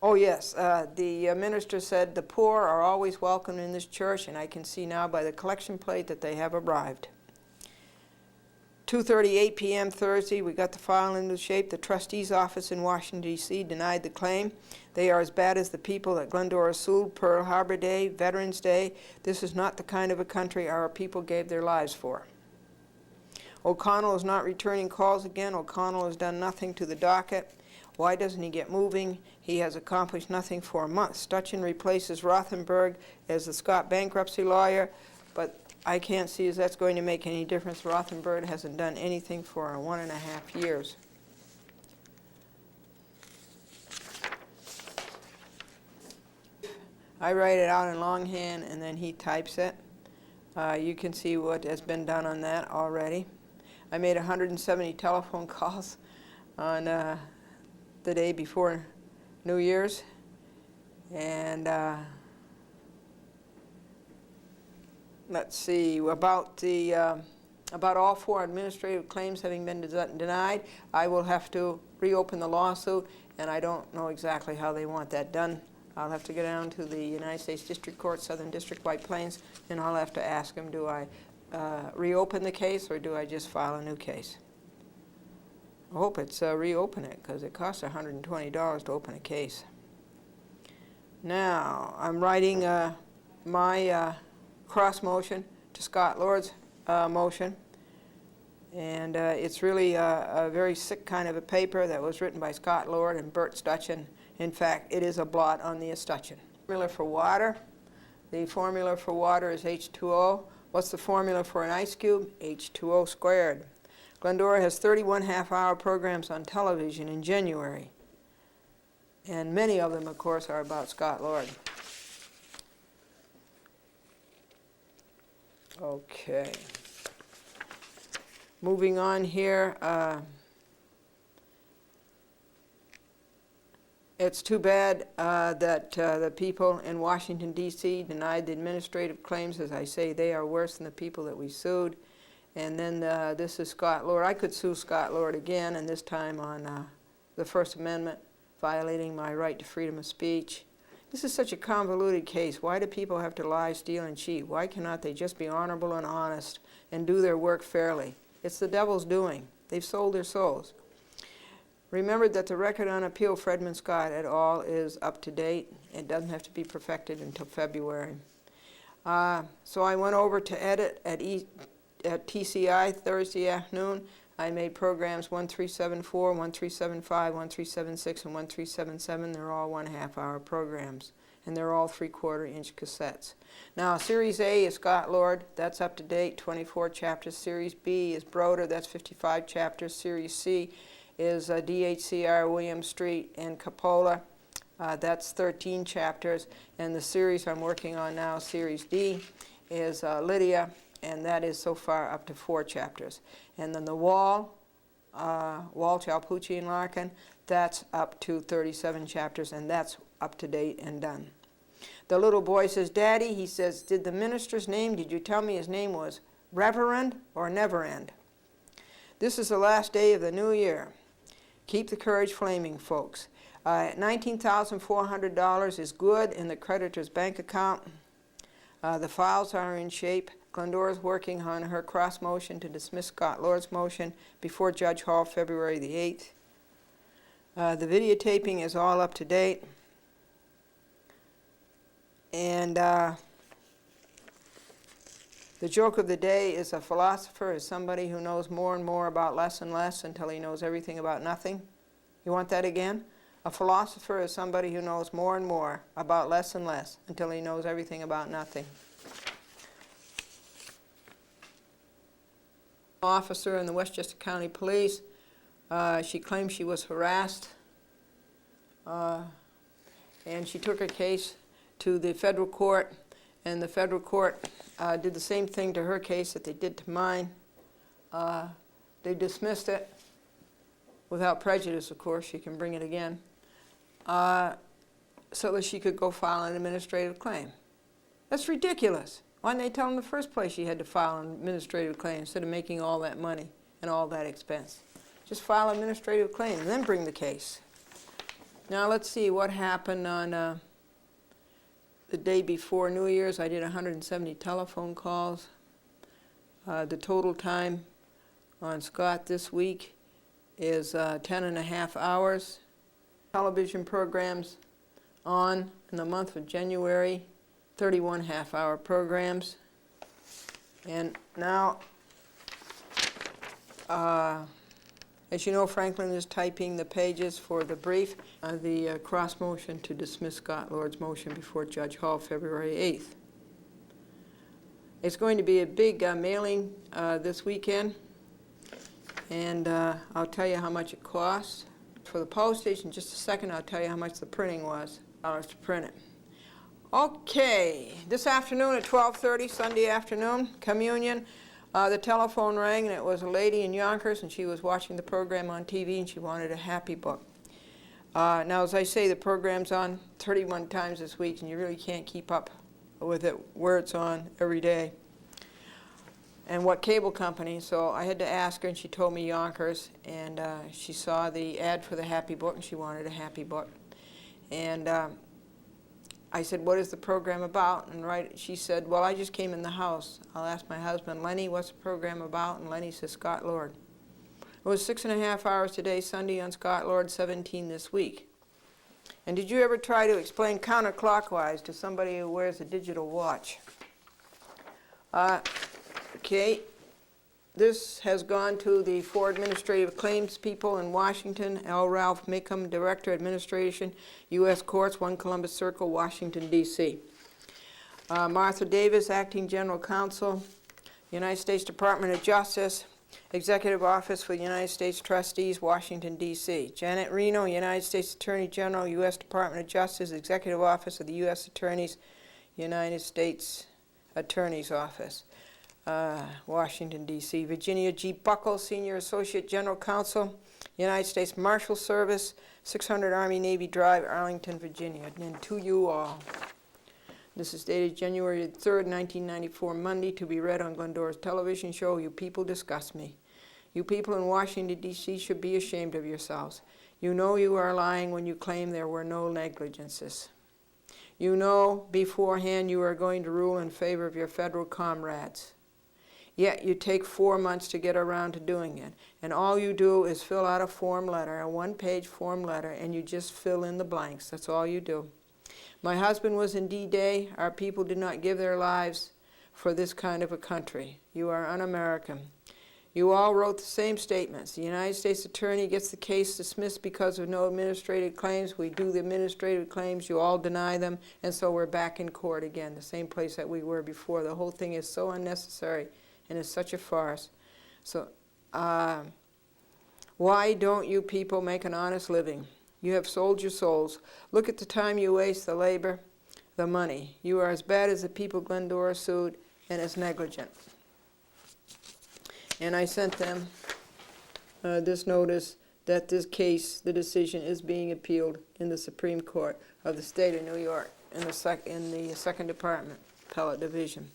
Oh yes, the minister said the poor are always welcome in this church, and I can see now by the collection plate that they have arrived. 2:38 p.m. Thursday, we got the file into shape. The trustee's office in Washington, D.C. denied the claim. They are as bad as the people that Glendora sued, Pearl Harbor Day, Veterans Day. This is not the kind of a country our people gave their lives for. O'Connell is not returning calls again. O'Connell has done nothing to the docket. Why doesn't he get moving? He has accomplished nothing for a month. Stutchin replaces Rothenberg as the Scott bankruptcy lawyer, but I can't see as that's going to make any difference. Rothenberg hasn't done anything for 1.5 years. I write it out in longhand and then he types it. You can see what has been done on that already. I made 170 telephone calls on the day before New Year's, and let's see, about all 4 administrative claims having been denied, I will have to reopen the lawsuit, and I don't know exactly how they want that done. I'll have to go down to the United States District Court, Southern District, White Plains, and I'll have to ask them, do I reopen the case or do I just file a new case? I hope it's reopen it, because it costs $120 to open a case. Now, I'm writing my cross motion to Scott Lord's motion, and it's really a very sick kind of a paper that was written by Scott Lord and Bert Stutchin. In fact, it is a blot on the Stutchin. Formula for water The formula for water is H2O. What's the formula for an ice cube? H2O squared. Glendora has 31 half-hour programs on television in January. And many of them, of course, are about Scott Lord. Okay. Moving on here. It's too bad that the people in Washington, D.C. denied the administrative claims. As I say, they are worse than the people that we sued. And then this is Scott Lord. I could sue Scott Lord again, and this time on the First Amendment, violating my right to freedom of speech. This is such a convoluted case. Why do people have to lie, steal, and cheat? Why cannot they just be honorable and honest and do their work fairly? It's the devil's doing. They've sold their souls. Remember that the record on appeal, Fredman Scott et al., is up to date. It doesn't have to be perfected until February. So I went over to edit at TCI Thursday afternoon. I made programs 1374, 1375, 1376, and 1377. They're all 1/2 hour programs, and they're all 3/4 inch cassettes. Now, Series A is Scott Lord. That's up to date, 24 chapters. Series B is Broder. That's 55 chapters. Series C is DHCR William Street and Capola. That's 13 chapters. And the series I'm working on now, Series D, is Lydia, and that is so far up to 4 chapters. And then the Wall, Chalpucci, and Larkin, that's up to 37 chapters, and that's up to date and done. The little boy says, Daddy, he says, did the minister's name, did you tell me his name was Reverend or Never End? This is the last day of the new year. Keep the courage flaming, folks. $19,400 is good in the creditor's bank account. The files are in shape. Glendora is working on her cross motion to dismiss Scott Lord's motion before Judge Hall February the 8th. The videotaping is all up to date. And the joke of the day is a philosopher is somebody who knows more and more about less and less until he knows everything about nothing. You want that again? A philosopher is somebody who knows more and more about less and less until he knows everything about nothing. Officer in the Westchester County Police, she claims she was harassed, and she took a case to the federal court, and the federal court did the same thing to her case that they did to mine. They dismissed it without prejudice, of course. She can bring it again, so that she could go file an administrative claim. That's ridiculous. Why didn't they tell them in the first place she had to file an administrative claim instead of making all that money and all that expense? Just file an administrative claim and then bring the case. Now let's see what happened on the day before New Year's. I did 170 telephone calls. The total time on Scott this week is 10.5 hours. Television programs on in the month of January, 31 half-hour programs. And now, as you know, Franklin is typing the pages for the brief, the cross motion to dismiss Scott Lord's motion before Judge Hall February 8th. It's going to be a big mailing this weekend, and I'll tell you how much it costs. For the postage, in just a second, I'll tell you how much the printing was, $1 to print it. Okay, this afternoon at 12:30, Sunday afternoon, communion, the telephone rang, and it was a lady in Yonkers, and she was watching the program on TV, and she wanted a happy book. Now, as I say, the program's on 31 times this week, and you really can't keep up with it where it's on every day and what cable company. So I had to ask her, and she told me Yonkers, and she saw the ad for the happy book, and she wanted a happy book. And I said, what is the program about? And she said, well, I just came in the house. I'll ask my husband, Lenny, what's the program about? And Lenny says, Scott Lord. It was 6.5 hours today, Sunday on Scott Lord, 17 this week. And did you ever try to explain counterclockwise to somebody who wears a digital watch? Okay, this has gone to the 4 administrative claims people in Washington. L. Ralph Mickham, Director, Administration, U.S. Courts, 1 Columbus Circle, Washington, D.C. Martha Davis, Acting General Counsel, United States Department of Justice, Executive Office for the United States Trustees, Washington, D.C. Janet Reno, United States Attorney General, U.S. Department of Justice, Executive Office of the U.S. Attorneys, United States Attorney's Office, Washington, D.C. Virginia G. Buckle, Senior Associate General Counsel, United States Marshal Service, 600 Army Navy Drive, Arlington, Virginia. And to you all. This is dated January 3rd, 1994, Monday, to be read on Glendora's television show, You People Disgust Me. You people in Washington, D.C. should be ashamed of yourselves. You know you are lying when you claim there were no negligences. You know beforehand you are going to rule in favor of your federal comrades. Yet you take 4 months to get around to doing it. And all you do is fill out a form letter, a one-page form letter, and you just fill in the blanks. That's all you do. My husband was in D-Day. Our people did not give their lives for this kind of a country. You are un-American. You all wrote the same statements. The United States Attorney gets the case dismissed because of no administrative claims. We do the administrative claims. You all deny them. And so we're back in court again, the same place that we were before. The whole thing is so unnecessary and is such a farce. So why don't you people make an honest living? You have sold your souls. Look at the time you waste, the labor, the money. You are as bad as the people Glendora sued and as negligent. And I sent them this notice that this case, the decision, is being appealed in the Supreme Court of the State of New York in the Second Department, Appellate Division.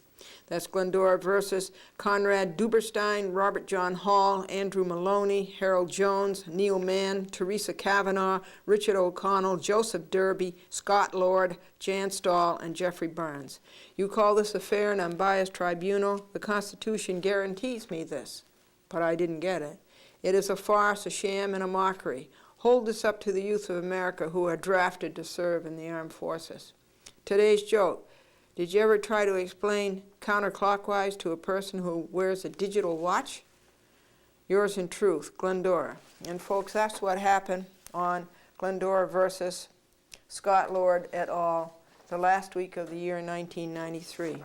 That's Glendora versus Conrad Duberstein, Robert John Hall, Andrew Maloney, Harold Jones, Neil Mann, Teresa Kavanaugh, Richard O'Connell, Joseph Derby, Scott Lord, Jan Stahl, and Jeffrey Burns. You call this a fair and unbiased tribunal? The Constitution guarantees me this, but I didn't get it. It is a farce, a sham, and a mockery. Hold this up to the youth of America who are drafted to serve in the armed forces. Today's joke. Did you ever try to explain counterclockwise to a person who wears a digital watch? Yours in truth, Glendora. And folks, that's what happened on Glendora versus Scott Lord et al. The last week of the year 1993.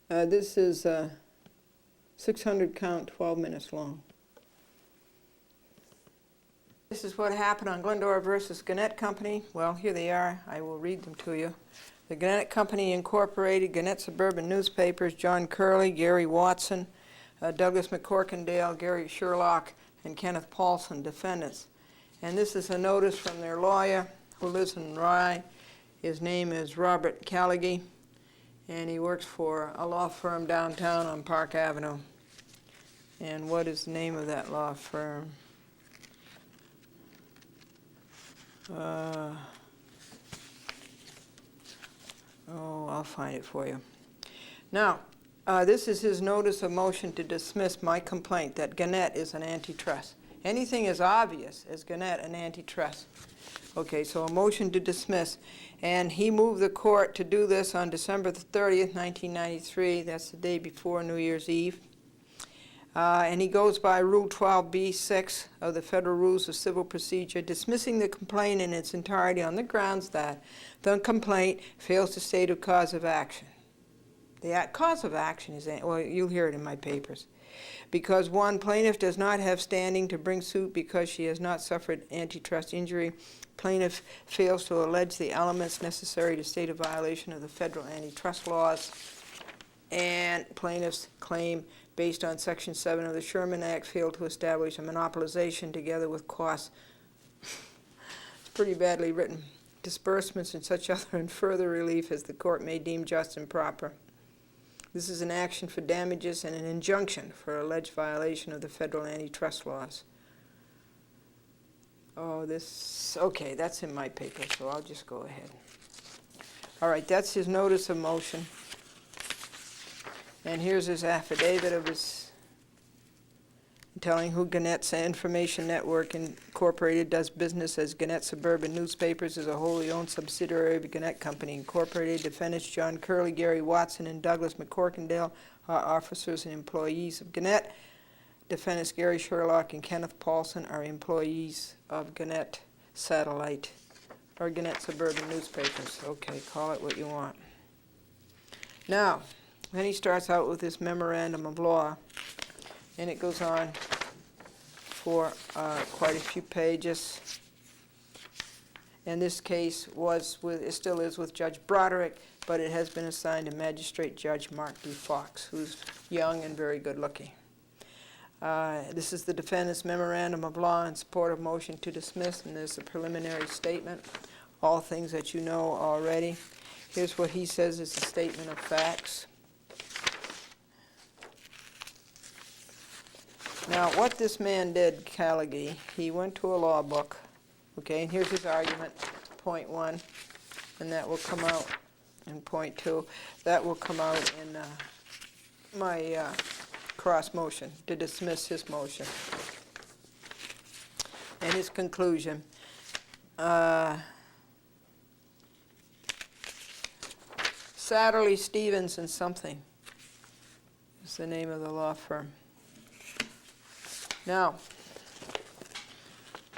This is 600 count, 12 minutes long. This is what happened on Glendora versus Gannett Company. Well, here they are. I will read them to you. The Gannett Company Incorporated, Gannett Suburban Newspapers, John Curley, Gary Watson, Douglas McCorkindale, Gary Sherlock, and Kenneth Paulson, defendants. And this is a notice from their lawyer who lives in Rye. His name is Robert Callaghy, and he works for a law firm downtown on Park Avenue. And what is the name of that law firm? I'll find it for you. Now, this is his notice of motion to dismiss my complaint that Gannett is an antitrust. Anything as obvious as Gannett an antitrust. Okay, so a motion to dismiss. And he moved the court to do this on December the 30th, 1993. That's the day before New Year's Eve. And he goes by Rule 12b-6 of the Federal Rules of Civil Procedure, dismissing the complaint in its entirety on the grounds that the complaint fails to state a cause of action. The cause of action is, well, you'll hear it in my papers. Because one, plaintiff does not have standing to bring suit because she has not suffered antitrust injury. Plaintiff fails to allege the elements necessary to state a violation of the federal antitrust laws. And plaintiff's claim based on Section 7 of the Sherman Act failed to establish a monopolization together with costs. It's pretty badly written. Disbursements and such other and further relief as the court may deem just and proper. This is an action for damages and an injunction for alleged violation of the federal antitrust laws. Okay, that's in my paper, so I'll just go ahead. All right, that's his notice of motion. And here's his affidavit of his telling who Gannett's Information Network Incorporated does business as Gannett Suburban Newspapers is a wholly owned subsidiary of Gannett Company Incorporated. Defendants John Curley, Gary Watson, and Douglas McCorkindale officers and employees of Gannett. Defendants Gary Sherlock and Kenneth Paulson are employees of Gannett Satellite, or Gannett Suburban Newspapers. Okay, call it what you want. Now, then he starts out with this memorandum of law, and it goes on for quite a few pages. And this case it still is with Judge Broderick, but it has been assigned to Magistrate Judge Mark D. Fox, who's young and very good looking. This is the defendant's memorandum of law in support of motion to dismiss, and there's a preliminary statement, all things that you know already. Here's what he says is a statement of facts. Now, what this man did, Callaghy, he went to a law book, okay, and here's his argument, point 1, and that will come out in point 2. That will come out in my cross motion to dismiss his motion. And his conclusion. Satterley, Stevens, and something is the name of the law firm. Now,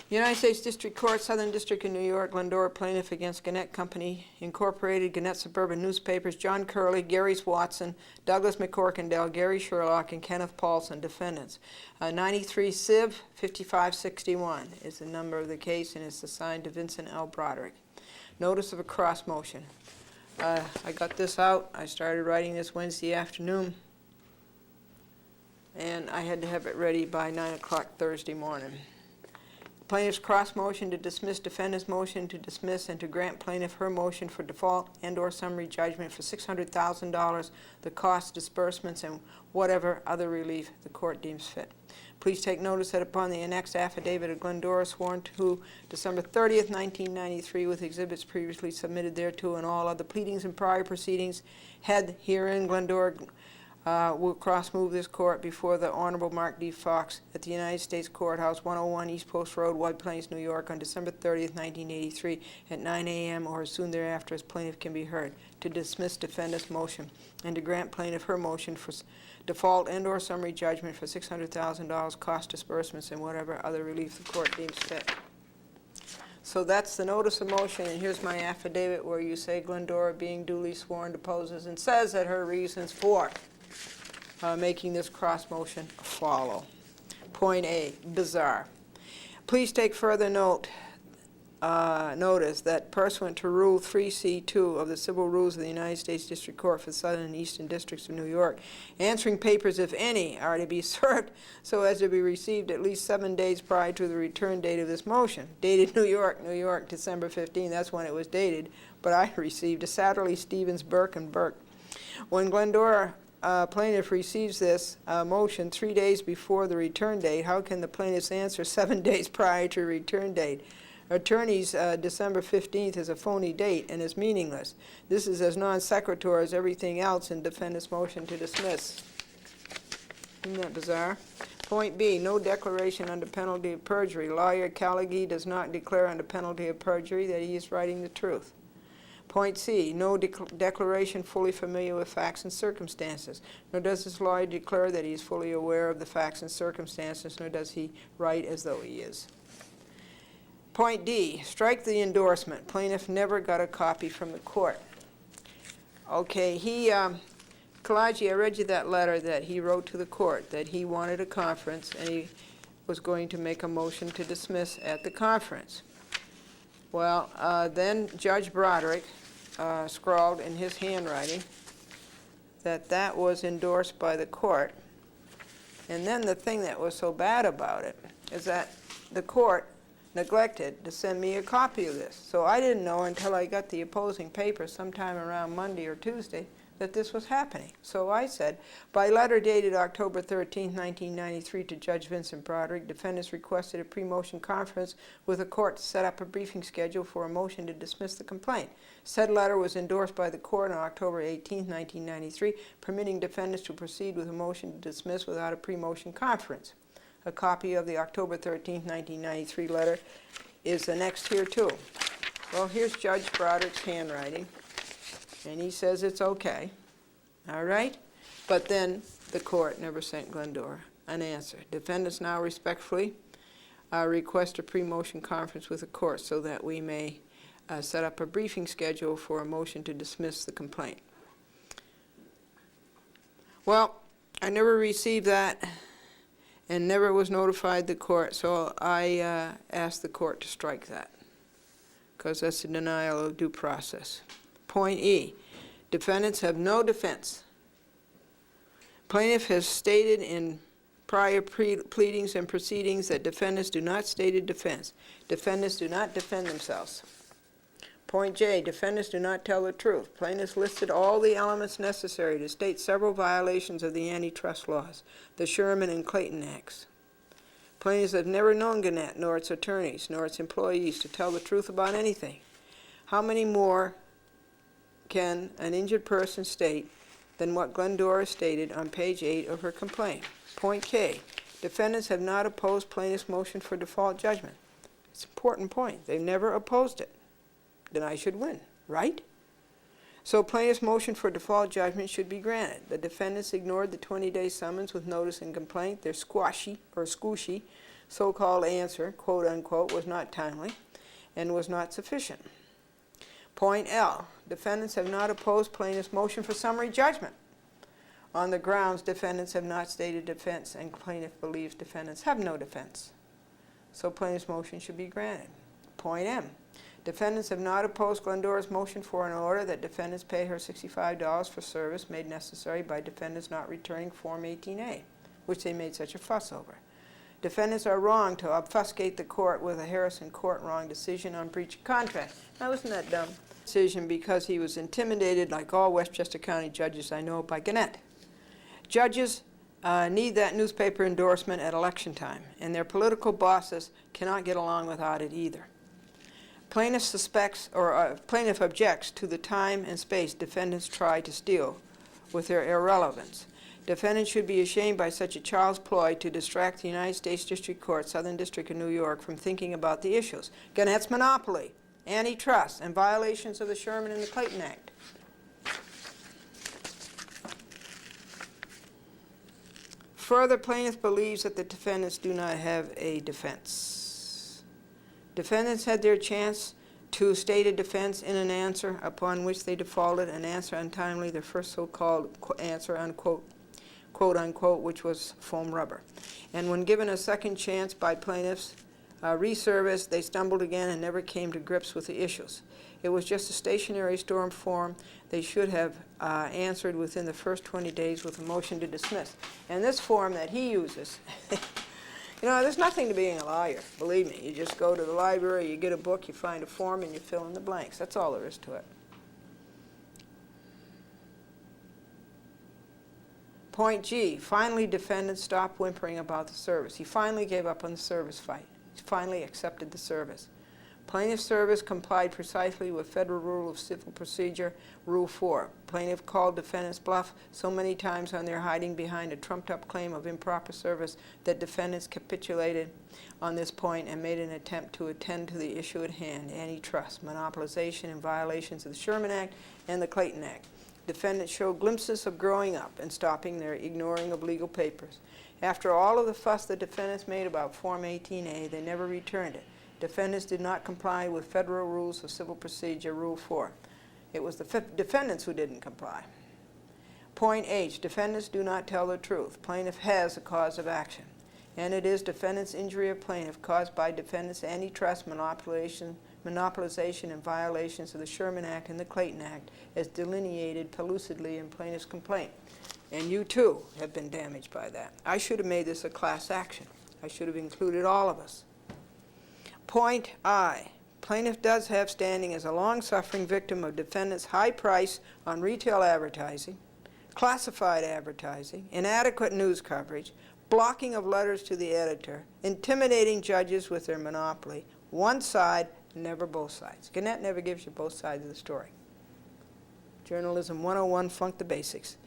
United States District Court, Southern District of New York, Glendora plaintiff against Gannett Company, Incorporated, Gannett Suburban Newspapers, John Curley, Gary Watson, Douglas McCorkindale, Gary Sherlock, and Kenneth Paulson, defendants. 93 Civ 5561 is the number of the case, and it's assigned to Vincent L. Broderick. Notice of a cross motion. I got this out. I started writing this Wednesday afternoon, and I had to have it ready by 9 o'clock Thursday morning. Plaintiff's cross motion to dismiss defendant's motion to dismiss and to grant plaintiff her motion for default and/or summary judgment for $600,000, the cost, disbursements, and whatever other relief the court deems fit. Please take notice that upon the annexed affidavit of Glendora sworn to December 30th, 1993, with exhibits previously submitted thereto and all other pleadings and prior proceedings, had herein Glendora will cross-move this court before the Honorable Mark D. Fox at the United States Courthouse, 101 East Post Road, White Plains, New York, on December 30th, 1983, at 9 a.m. or as soon thereafter as plaintiff can be heard, to dismiss defendant's motion and to grant plaintiff her motion for default and/or summary judgment for $600,000, cost, disbursements, and whatever other relief the court deems fit. So that's the notice of motion, and here's my affidavit where you say Glendora, being duly sworn, deposes and says that her reasons for making this cross motion follow. Point A, bizarre. Please take further notice that pursuant to Rule 3C2 of the Civil Rules of the United States District Court for Southern and Eastern Districts of New York, answering papers, if any, are to be served so as to be received at least 7 days prior to the return date of this motion. Dated New York, December 15, that's when it was dated, but I received a Satterley, Stevens, Burke, and Burke. When Glendora plaintiff receives this motion 3 days before the return date, how can the plaintiff's answer 7 days prior to return date? Attorney's December 15th is a phony date and is meaningless. This is as non sequitur as everything else in defendant's motion to dismiss. Isn't that bizarre? Point B, no declaration under penalty of perjury. Lawyer Callaghy does not declare under penalty of perjury that he is writing the truth. Point C, no declaration fully familiar with facts and circumstances. Nor does this lawyer declare that he is fully aware of the facts and circumstances, nor does he write as though he is. Point D, strike the endorsement. Plaintiff never got a copy from the court. Okay, Callaghy, I read you that letter that he wrote to the court, that he wanted a conference and he was going to make a motion to dismiss at the conference. Well, then Judge Broderick scrawled in his handwriting that was endorsed by the court. And then the thing that was so bad about it is that the court neglected to send me a copy of this. So I didn't know until I got the opposing paper sometime around Monday or Tuesday that this was happening. So I said, by letter dated October 13, 1993 to Judge Vincent Broderick, defendants requested a pre-motion conference with the court to set up a briefing schedule for a motion to dismiss the complaint. Said letter was endorsed by the court on October 18, 1993, permitting defendants to proceed with a motion to dismiss without a pre-motion conference. A copy of the October 13, 1993 letter is annexed here too. Well, here's Judge Broderick's handwriting. And he says it's okay, all right? But then the court never sent Glendora an answer. Defendants now respectfully request a pre-motion conference with the court so that we may set up a briefing schedule for a motion to dismiss the complaint. Well, I never received that and never was notified the court, so I asked the court to strike that, because that's a denial of due process. Point E, defendants have no defense. Plaintiff has stated in prior pleadings and proceedings that defendants do not state a defense. Defendants do not defend themselves. Point J, defendants do not tell the truth. Plaintiffs listed all the elements necessary to state several violations of the antitrust laws, the Sherman and Clayton Acts. Plaintiffs have never known Gannett, nor its attorneys, nor its employees to tell the truth about anything. How many more can an injured person state than what Glendora stated on page 8 of her complaint? Point K, defendants have not opposed plaintiff's motion for default judgment. It's an important point. They've never opposed it. Then I should win, right? So plaintiff's motion for default judgment should be granted. The defendants ignored the 20-day summons with notice and complaint. Their squashy or squishy so-called answer, quote unquote, was not timely and was not sufficient. Point L, defendants have not opposed plaintiff's motion for summary judgment. On the grounds defendants have not stated defense and plaintiff believes defendants have no defense. So plaintiff's motion should be granted. Point M, defendants have not opposed Glendora's motion for an order that defendants pay her $65 for service made necessary by defendants not returning Form 18A, which they made such a fuss over. Defendants are wrong to obfuscate the court with a Harrison court wrong decision on breach of contract. Now, isn't that dumb? Decision because he was intimidated, like all Westchester County judges I know, by Gannett. Judges need that newspaper endorsement at election time, and their political bosses cannot get along without it either. Plaintiff plaintiff objects to the time and space defendants try to steal with their irrelevance. Defendants should be ashamed by such a child's ploy to distract the United States District Court, Southern District of New York, from thinking about the issues. Gannett's monopoly, antitrust, and violations of the Sherman and the Clayton Act. Further, plaintiff believes that the defendants do not have a defense. Defendants had their chance to state a defense in an answer upon which they defaulted an answer untimely, their first so-called answer, unquote, quote unquote, which was foam rubber. And when given a second chance by plaintiffs, reservice, they stumbled again and never came to grips with the issues. It was just a stationary storm form. They should have answered within the first 20 days with a motion to dismiss. And this form that he uses, you know, there's nothing to being a lawyer, believe me. You just go to the library, you get a book, you find a form, and you fill in the blanks. That's all there is to it. Point G, finally defendants stopped whimpering about the service. He finally gave up on the service fight. He finally accepted the service. Plaintiff's service complied precisely with Federal Rule of Civil Procedure, Rule 4. Plaintiff called defendants bluff so many times on their hiding behind a trumped-up claim of improper service that defendants capitulated on this point and made an attempt to attend to the issue at hand, antitrust, monopolization, and violations of the Sherman Act and the Clayton Act. Defendants showed glimpses of growing up and stopping their ignoring of legal papers. After all of the fuss the defendants made about Form 18A, they never returned it. Defendants did not comply with Federal Rules of Civil Procedure, Rule 4. It was the defendants who didn't comply. Point H, defendants do not tell the truth. Plaintiff has a cause of action, and it is defendant's injury of plaintiff caused by defendant's antitrust, monopolization, and violations of the Sherman Act and the Clayton Act as delineated pellucidly in plaintiff's complaint. And you too have been damaged by that. I should have made this a class action. I should have included all of us. Point I, plaintiff does have standing as a long-suffering victim of defendant's high price on retail advertising, classified advertising, inadequate news coverage, blocking of letters to the editor, intimidating judges with their monopoly, one side, never both sides. Gannett never gives you both sides of the story. Journalism 101, funk the basics.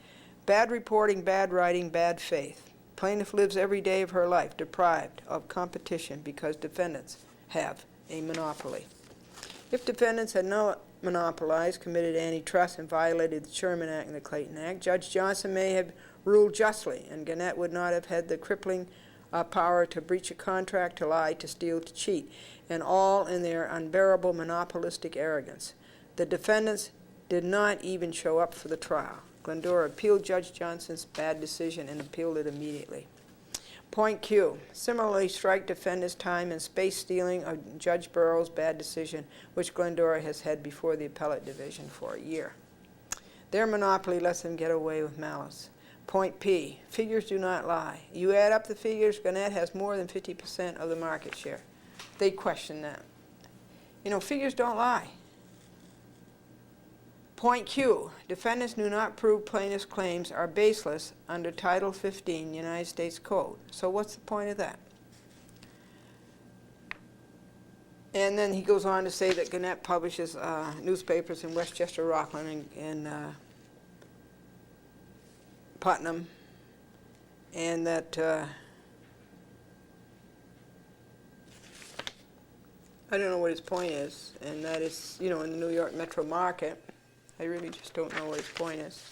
Bad reporting, bad writing, bad faith. Plaintiff lives every day of her life deprived of competition because defendants have a monopoly. If defendants had not monopolized, committed antitrust, and violated the Sherman Act and the Clayton Act, Judge Johnson may have ruled justly, and Gannett would not have had the crippling power to breach a contract, to lie, to steal, to cheat, and all in their unbearable monopolistic arrogance. The defendants did not even show up for the trial. Glendora appealed Judge Johnson's bad decision and appealed it immediately. Point Q. Similarly, strike defendants' time and space stealing of Judge Burrow's bad decision, which Glendora has had before the appellate division for a year. Their monopoly lets them get away with malice. Point P. Figures do not lie. You add up the figures, Gannett has more than 50% of the market share. They question that. You know, figures don't lie. Point Q. Defendants do not prove plaintiff's claims are baseless under Title 15 United States Code. So what's the point of that? And then he goes on to say that Gannett publishes newspapers in Westchester, Rockland, and Putnam, and that I don't know what his point is, and that is, you know, in the New York metro market. I really just don't know what his point is.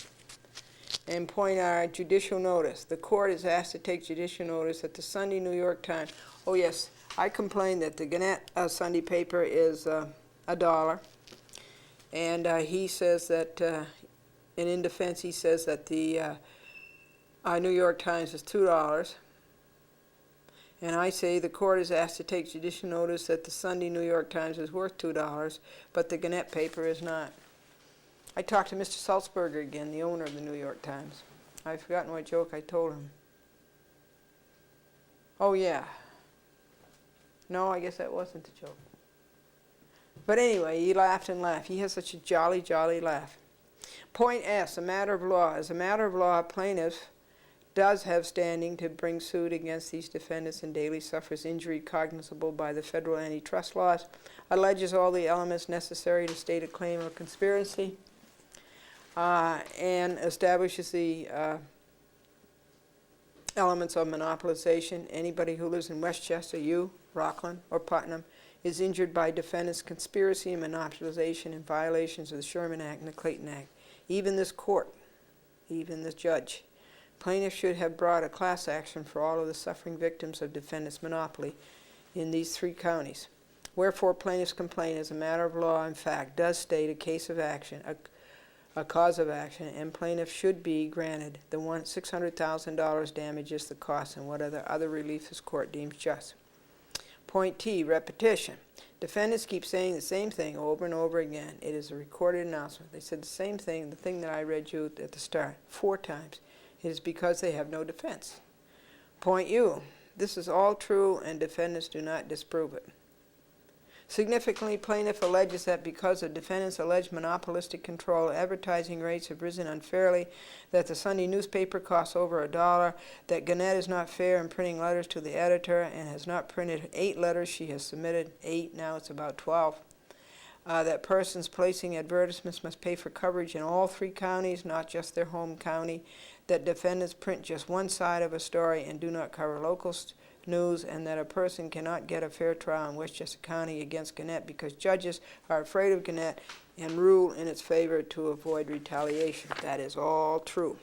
And point R, judicial notice. The court is asked to take judicial notice that the Sunday New York Times, oh yes, I complained that the Gannett Sunday paper is $1, and he says that, and in defense he says that the New York Times is $2. And I say the court is asked to take judicial notice that the Sunday New York Times is worth $2, but the Gannett paper is not. I talked to Mr. Salzberger again, the owner of the New York Times. I've forgotten what joke I told him. Oh, yeah. No, I guess that wasn't the joke. But anyway, he laughed and laughed. He has such a jolly, jolly laugh. Point S, a matter of law. As a matter of law, plaintiff does have standing to bring suit against these defendants and daily suffers injury cognizable by the federal antitrust laws, alleges all the elements necessary to state a claim of conspiracy, and establishes the elements of monopolization. Anybody who lives in Westchester, you, Rockland, or Putnam, is injured by defendants' conspiracy and monopolization in violations of the Sherman Act and the Clayton Act. Even this court, even this judge, plaintiffs should have brought a class action for all of the suffering victims of defendants' monopoly in these 3 counties. Wherefore, plaintiff's complaint, as a matter of law and fact, does state a case of action, a cause of action, and plaintiff should be granted the $600,000 damages, the costs, and what other relief this court deems just. Point T, repetition. Defendants keep saying the same thing over and over again. It is a recorded announcement. They said the same thing, the thing that I read you at the start, 4 times. It is because they have no defense. Point U, this is all true and defendants do not disprove it. Significantly, plaintiff alleges that because of defendants' alleged monopolistic control, advertising rates have risen unfairly, that the Sunday newspaper costs over $1, that Gannett is not fair in printing letters to the editor and has not printed 8 letters. She has submitted 8, now it's about 12. That persons placing advertisements must pay for coverage in all 3 counties, not just their home county, that defendants print just one side of a story and do not cover local news, and that a person cannot get a fair trial in Westchester County against Gannett because judges are afraid of Gannett and rule in its favor to avoid retaliation. That is all true.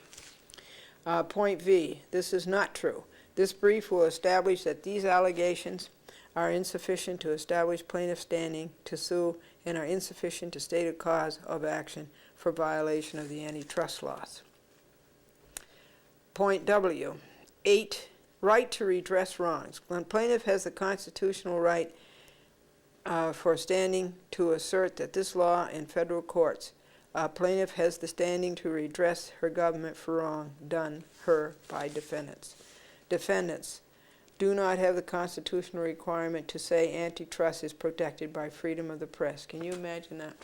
Point V, this is not true. This brief will establish that these allegations are insufficient to establish plaintiff standing to sue and are insufficient to state a cause of action for violation of the antitrust laws. Point W, 8, right to redress wrongs. When plaintiff has the constitutional right for standing to assert that this law in federal courts, plaintiff has the standing to redress her government for wrong done her by defendants. Defendants do not have the constitutional requirement to say antitrust is protected by freedom of the press. Can you imagine that?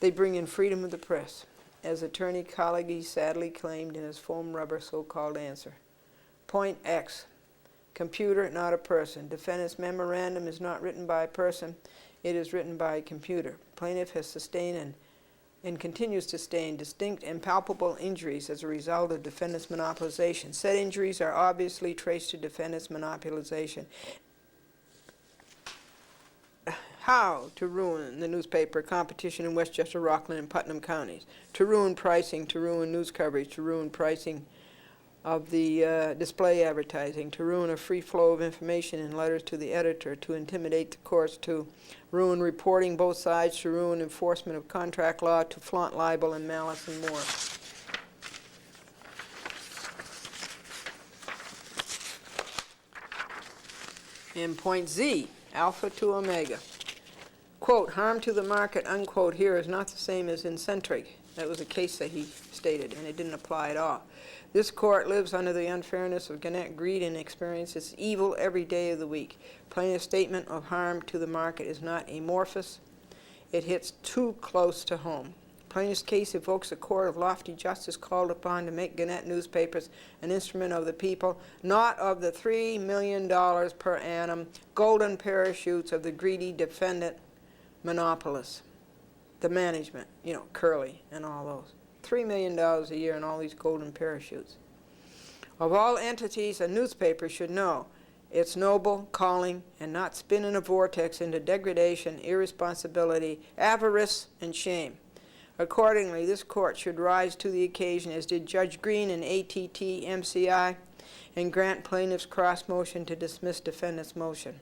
They bring in freedom of the press, as attorney Colleague sadly claimed in his foam rubber so-called answer. Point X, computer, not a person. Defendant's memorandum is not written by a person, it is written by a computer. Plaintiff has sustained and continues to sustain distinct and palpable injuries as a result of defendant's monopolization. Said injuries are obviously traced to defendant's monopolization. how to ruin the newspaper competition in Westchester, Rockland, and Putnam counties, to ruin pricing, to ruin news coverage, to ruin pricing of the display advertising, to ruin a free flow of information in letters to the editor, to intimidate the courts, to ruin reporting both sides, to ruin enforcement of contract law, to flaunt libel and malice and more. And point Z, alpha to omega. Quote, harm to the market, unquote, here is not the same as in Centric. That was a case that he stated, and it didn't apply at all. This court lives under the unfairness of Gannett greed and experiences evil every day of the week. Plaintiff's statement of harm to the market is not amorphous. It hits too close to home. Plaintiff's case evokes a court of lofty justice called upon to make Gannett newspapers an instrument of the people, not of the $3 million per annum golden parachutes of the greedy defendant monopolists, the management, you know, Curley and all those. $3 million a year and all these golden parachutes. Of all entities, a newspaper should know its noble calling and not spin in a vortex into degradation, irresponsibility, avarice, and shame. Accordingly, this court should rise to the occasion, as did Judge Green in ATT MCI, and grant plaintiff's cross motion to dismiss defendant's motion.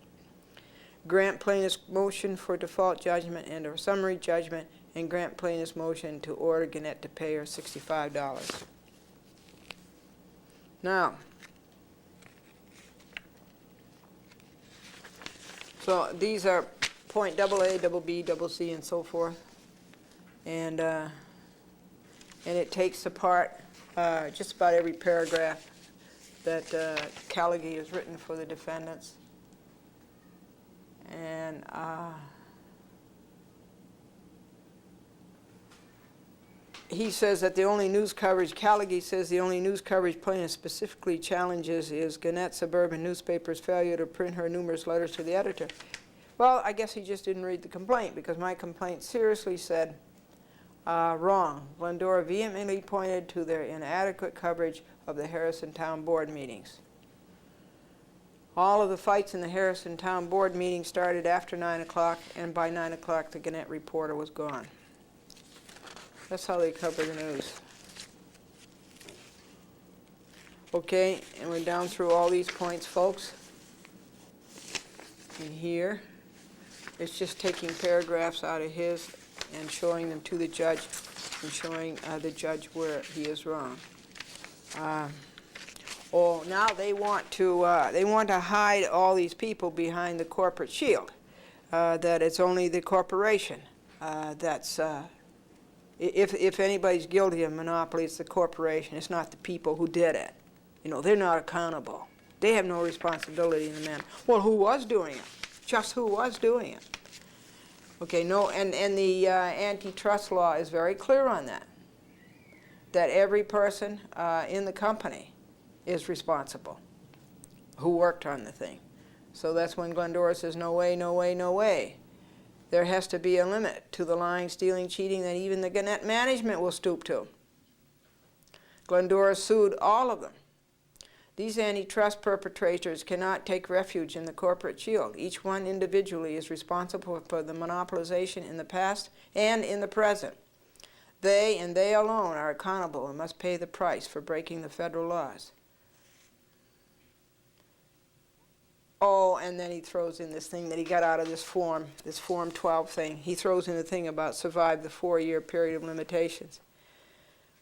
Grant plaintiff's motion for default judgment and a summary judgment, and grant plaintiff's motion to order Gannett to pay her $65. Now, so these are point AA, double B, double C, and so forth. And it takes apart just about every paragraph that Callaghy has written for the defendants. And he says that the only news coverage, Callaghy says the only news coverage plaintiff specifically challenges is Gannett Suburban Newspaper's failure to print her numerous letters to the editor. Well, I guess he just didn't read the complaint, because my complaint seriously said, wrong. Glendora vehemently pointed to their inadequate coverage of the Harrison Town Board meetings. All of the fights in the Harrison Town Board meeting started after 9 o'clock, and by 9 o'clock the Gannett reporter was gone. That's how they cover the news. Okay, and we're down through all these points, folks. And here, it's just taking paragraphs out of his and showing them to the judge and showing the judge where he is wrong. Oh, now they want to hide all these people behind the corporate shield. That it's only the corporation that's. If anybody's guilty of monopoly, it's the corporation. It's not the people who did it. You know, they're not accountable. They have no responsibility in the matter. Well, who was doing it? Just who was doing it? Okay, no, and the antitrust law is very clear on that. That every person in the company is responsible who worked on the thing. So that's when Glendora says, no way, no way, no way. There has to be a limit to the lying, stealing, cheating that even the Gannett management will stoop to. Glendora sued all of them. These antitrust perpetrators cannot take refuge in the corporate shield. Each one individually is responsible for the monopolization in the past and in the present. They and they alone are accountable and must pay the price for breaking the federal laws. Oh, and then he throws in this thing that he got out of this Form 12 thing. He throws in a thing about survive the 4-year period of limitations.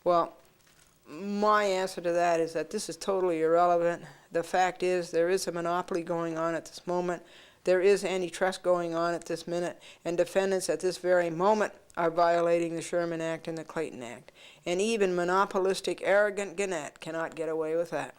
Well, my answer to that is that this is totally irrelevant. The fact is there is a monopoly going on at this moment. There is antitrust going on at this minute, and defendants at this very moment are violating the Sherman Act and the Clayton Act. And even monopolistic, arrogant Gannett cannot get away with that.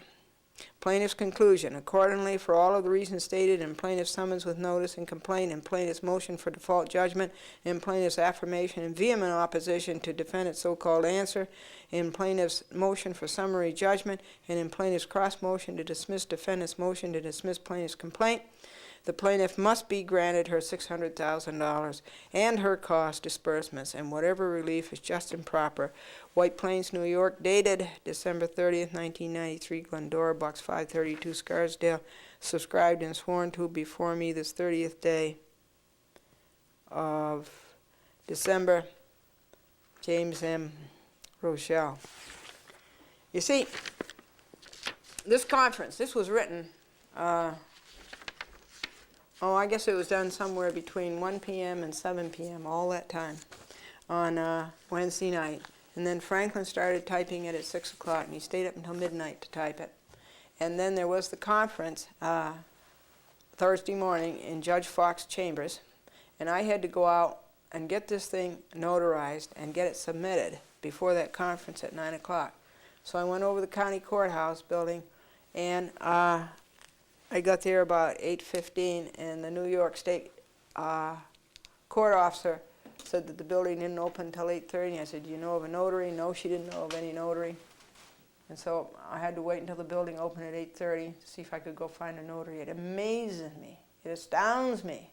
Plaintiff's conclusion. Accordingly, for all of the reasons stated in plaintiff's summons with notice and complaint, in plaintiff's motion for default judgment, in plaintiff's affirmation and vehement opposition to defendant's so-called answer, in plaintiff's motion for summary judgment, and in plaintiff's cross motion to dismiss defendant's motion to dismiss plaintiff's complaint, the plaintiff must be granted her $600,000 and her cost disbursements and whatever relief is just and proper. White Plains, New York, dated December 30th, 1993, Glendora, Box 532, Scarsdale, subscribed and sworn to before me this 30th day of December, James M. Rochelle. You see, this conference, this was written, I guess it was done somewhere between 1 p.m. and 7 p.m., all that time, on Wednesday night. And then Franklin started typing it at 6 o'clock, and he stayed up until midnight to type it. And then there was the conference Thursday morning in Judge Fox's chambers, and I had to go out and get this thing notarized and get it submitted before that conference at 9 o'clock. So I went over the county courthouse building, and I got there about 8:15, and the New York State court officer said that the building didn't open until 8:30. I said, do you know of a notary? No, she didn't know of any notary. And so I had to wait until the building opened at 8:30 to see if I could go find a notary. It amazes me, it astounds me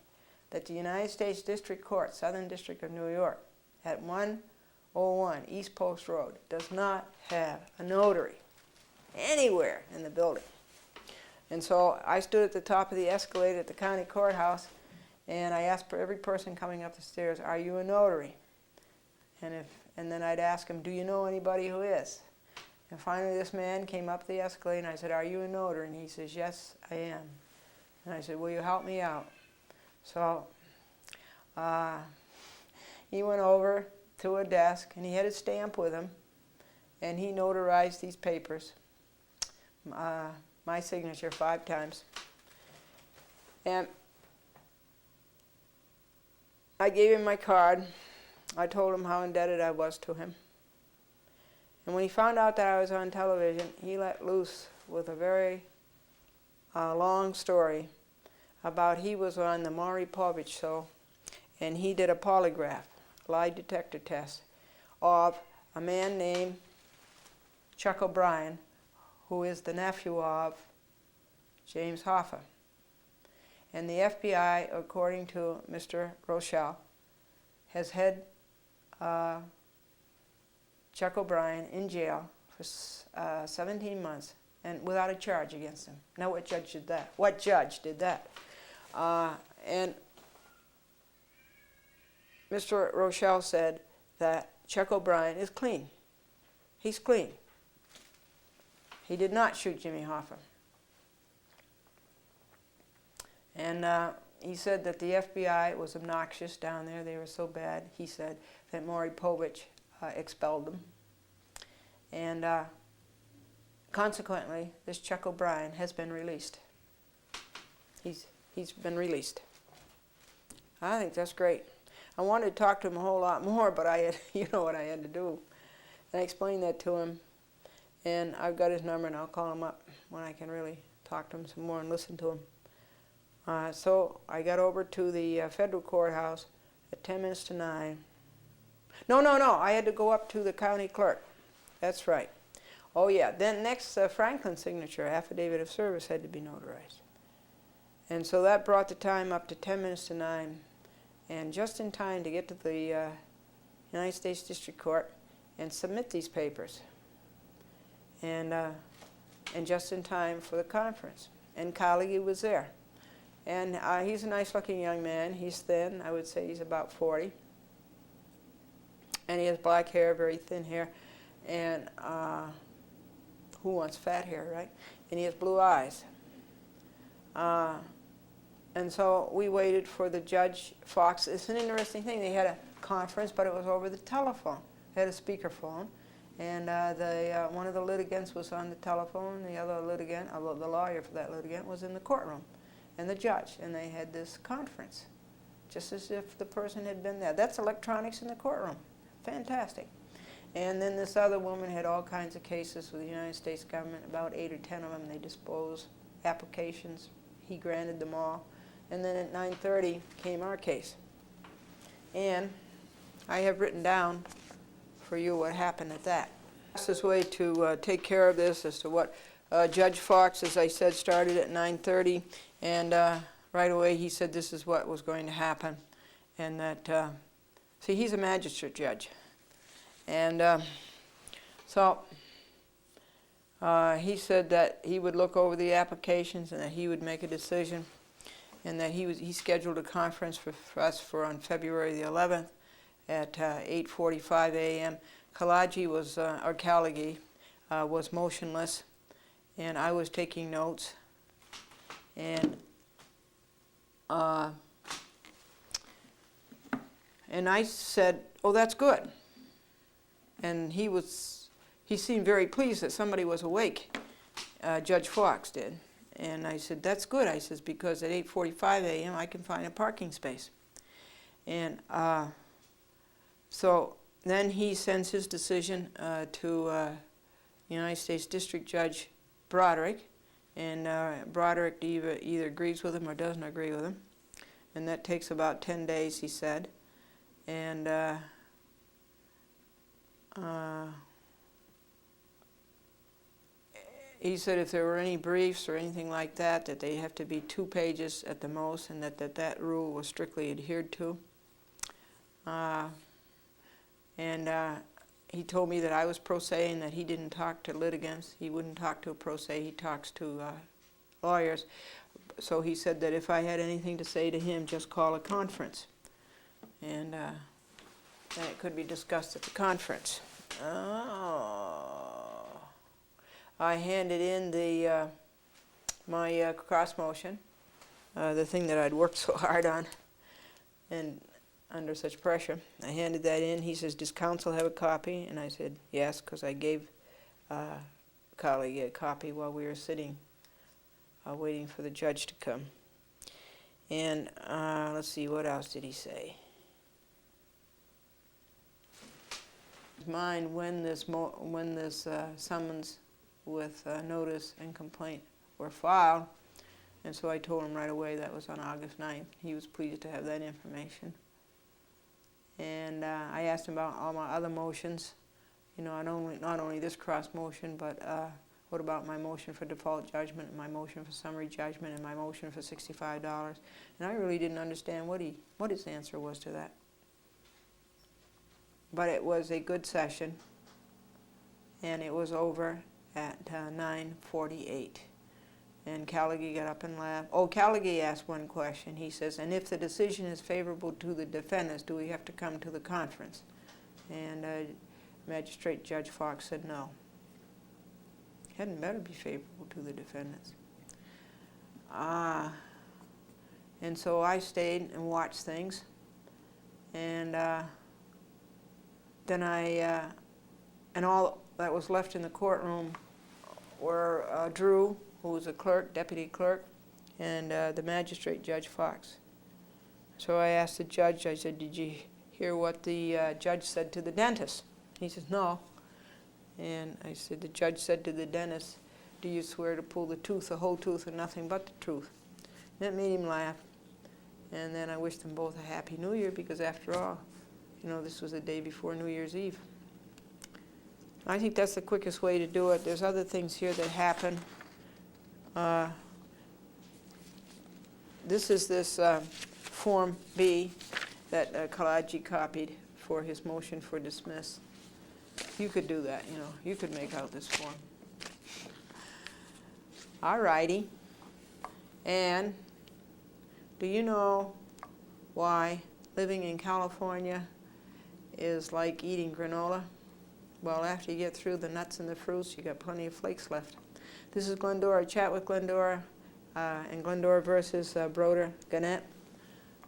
that the United States District Court, Southern District of New York, at 101 East Post Road, does not have a notary anywhere in the building. And so I stood at the top of the escalator at the county courthouse, and I asked for every person coming up the stairs, are you a notary? And then I'd ask him, do you know anybody who is? And finally this man came up the escalator, and I said, are you a notary? And he says, yes, I am. And I said, will you help me out? So he went over to a desk, and he had a stamp with him, and he notarized these papers, my signature 5 times. And I gave him my card. I told him how indebted I was to him. And when he found out that I was on television, he let loose with a very long story about he was on the Maury Povich show, and he did a polygraph, lie detector test, of a man named Chuck O'Brien, who is the nephew of James Hoffa. And the FBI, according to Mr. Rochelle, has had Chuck O'Brien in jail for 17 months and without a charge against him. Now what judge did that? What judge did that? And Mr. Rochelle said that Chuck O'Brien is clean. He's clean. He did not shoot Jimmy Hoffa. And he said that the FBI was obnoxious down there. They were so bad, he said, that Maury Povich expelled them. And consequently, this Chuck O'Brien has been released. He's been released. I think that's great. I wanted to talk to him a whole lot more, but I had, you know what I had to do. And I explained that to him. And I've got his number, and I'll call him up when I can really talk to him some more and listen to him. So I got over to the federal courthouse at 10 minutes to 9. No, I had to go up to the county clerk. That's right. Oh yeah, then next Franklin's signature, affidavit of service, had to be notarized. And so that brought the time up to 10 minutes to 9, and just in time to get to the United States District Court and submit these papers. And just in time for the conference. And Carnegie was there. And he's a nice-looking young man. He's thin. I would say he's about 40. And he has black hair, very thin hair. And who wants fat hair, right? And he has blue eyes. And so we waited for the Judge Fox. It's an interesting thing. They had a conference, but it was over the telephone. They had a speakerphone. And one of the litigants was on the telephone. The other litigant, the lawyer for that litigant, was in the courtroom. And the judge. And they had this conference, just as if the person had been there. That's electronics in the courtroom. Fantastic. And then this other woman had all kinds of cases with the United States government, about 8 or 10 of them. They disposed applications. He granted them all. And then at 9:30 came our case. And I have written down for you what happened at that. The fastest way to take care of this as to what Judge Fox, as I said, started at 9:30, and right away he said this is what was going to happen. And that, see, he's a magistrate judge. And so he said that he would look over the applications and that he would make a decision. and that he scheduled a conference for us for on February the 11th at 8:45 a.m. Kalagi was, or Kalagi, was motionless, and I was taking notes, and I said, "Oh, that's good." And he seemed very pleased that somebody was awake. Judge Fox did. And I said, "That's good." I says, "because at 8:45 a.m. I can find a parking space." And so then he sends his decision to United States District Judge Broderick, and Broderick either agrees with him or doesn't agree with him. And that takes about 10 days, he said. And he said if there were any briefs or anything like that, that they have to be 2 pages at the most, and that rule was strictly adhered to. He told me that I was pro se and that he didn't talk to litigants. He wouldn't talk to a pro se. He talks to lawyers. So he said that if I had anything to say to him, just call a conference. And then it could be discussed at the conference. I handed in my cross motion, the thing that I'd worked so hard on, and under such pressure. I handed that in. He says, "Does counsel have a copy?" And I said, "Yes," because I gave a colleague a copy while we were sitting, waiting for the judge to come. And let's see, what else did he say? Mind when this summons with notice and complaint were filed, and so I told him right away that was on August 9th. He was pleased to have that information. And I asked him about all my other motions, not only this cross motion, but what about my motion for default judgment, and my motion for summary judgment, and my motion for $65? And I really didn't understand what his answer was to that. But it was a good session, and it was over at 9:48. And Callaghy got up and laughed. Oh, Callaghy asked one question. He says, "And if the decision is favorable to the defendants, do we have to come to the conference?" And Magistrate Judge Fox said no. Hadn't better be favorable to the defendants. And so I stayed and watched things. And then and all that was left in the courtroom were Drew, who was a clerk, deputy clerk, and the magistrate, Judge Fox. So I asked the judge, I said, "Did you hear what the judge said to the dentist?" He says, "No." And I said, "The judge said to the dentist, 'Do you swear to pull the tooth, the whole tooth, and nothing but the truth?'" And that made him laugh. And then I wished them both a Happy New Year, because after all, this was the day before New Year's Eve. I think that's the quickest way to do it. There's other things here that happen. This is this Form B that Kalagi copied for his motion for dismiss. You could do that, you could make out this form. All righty. And do you know why living in California is like eating granola? Well, after you get through the nuts and the fruits, you got plenty of flakes left. This is Glendora, Chat with Glendora, and Glendora versus Broder Gannett.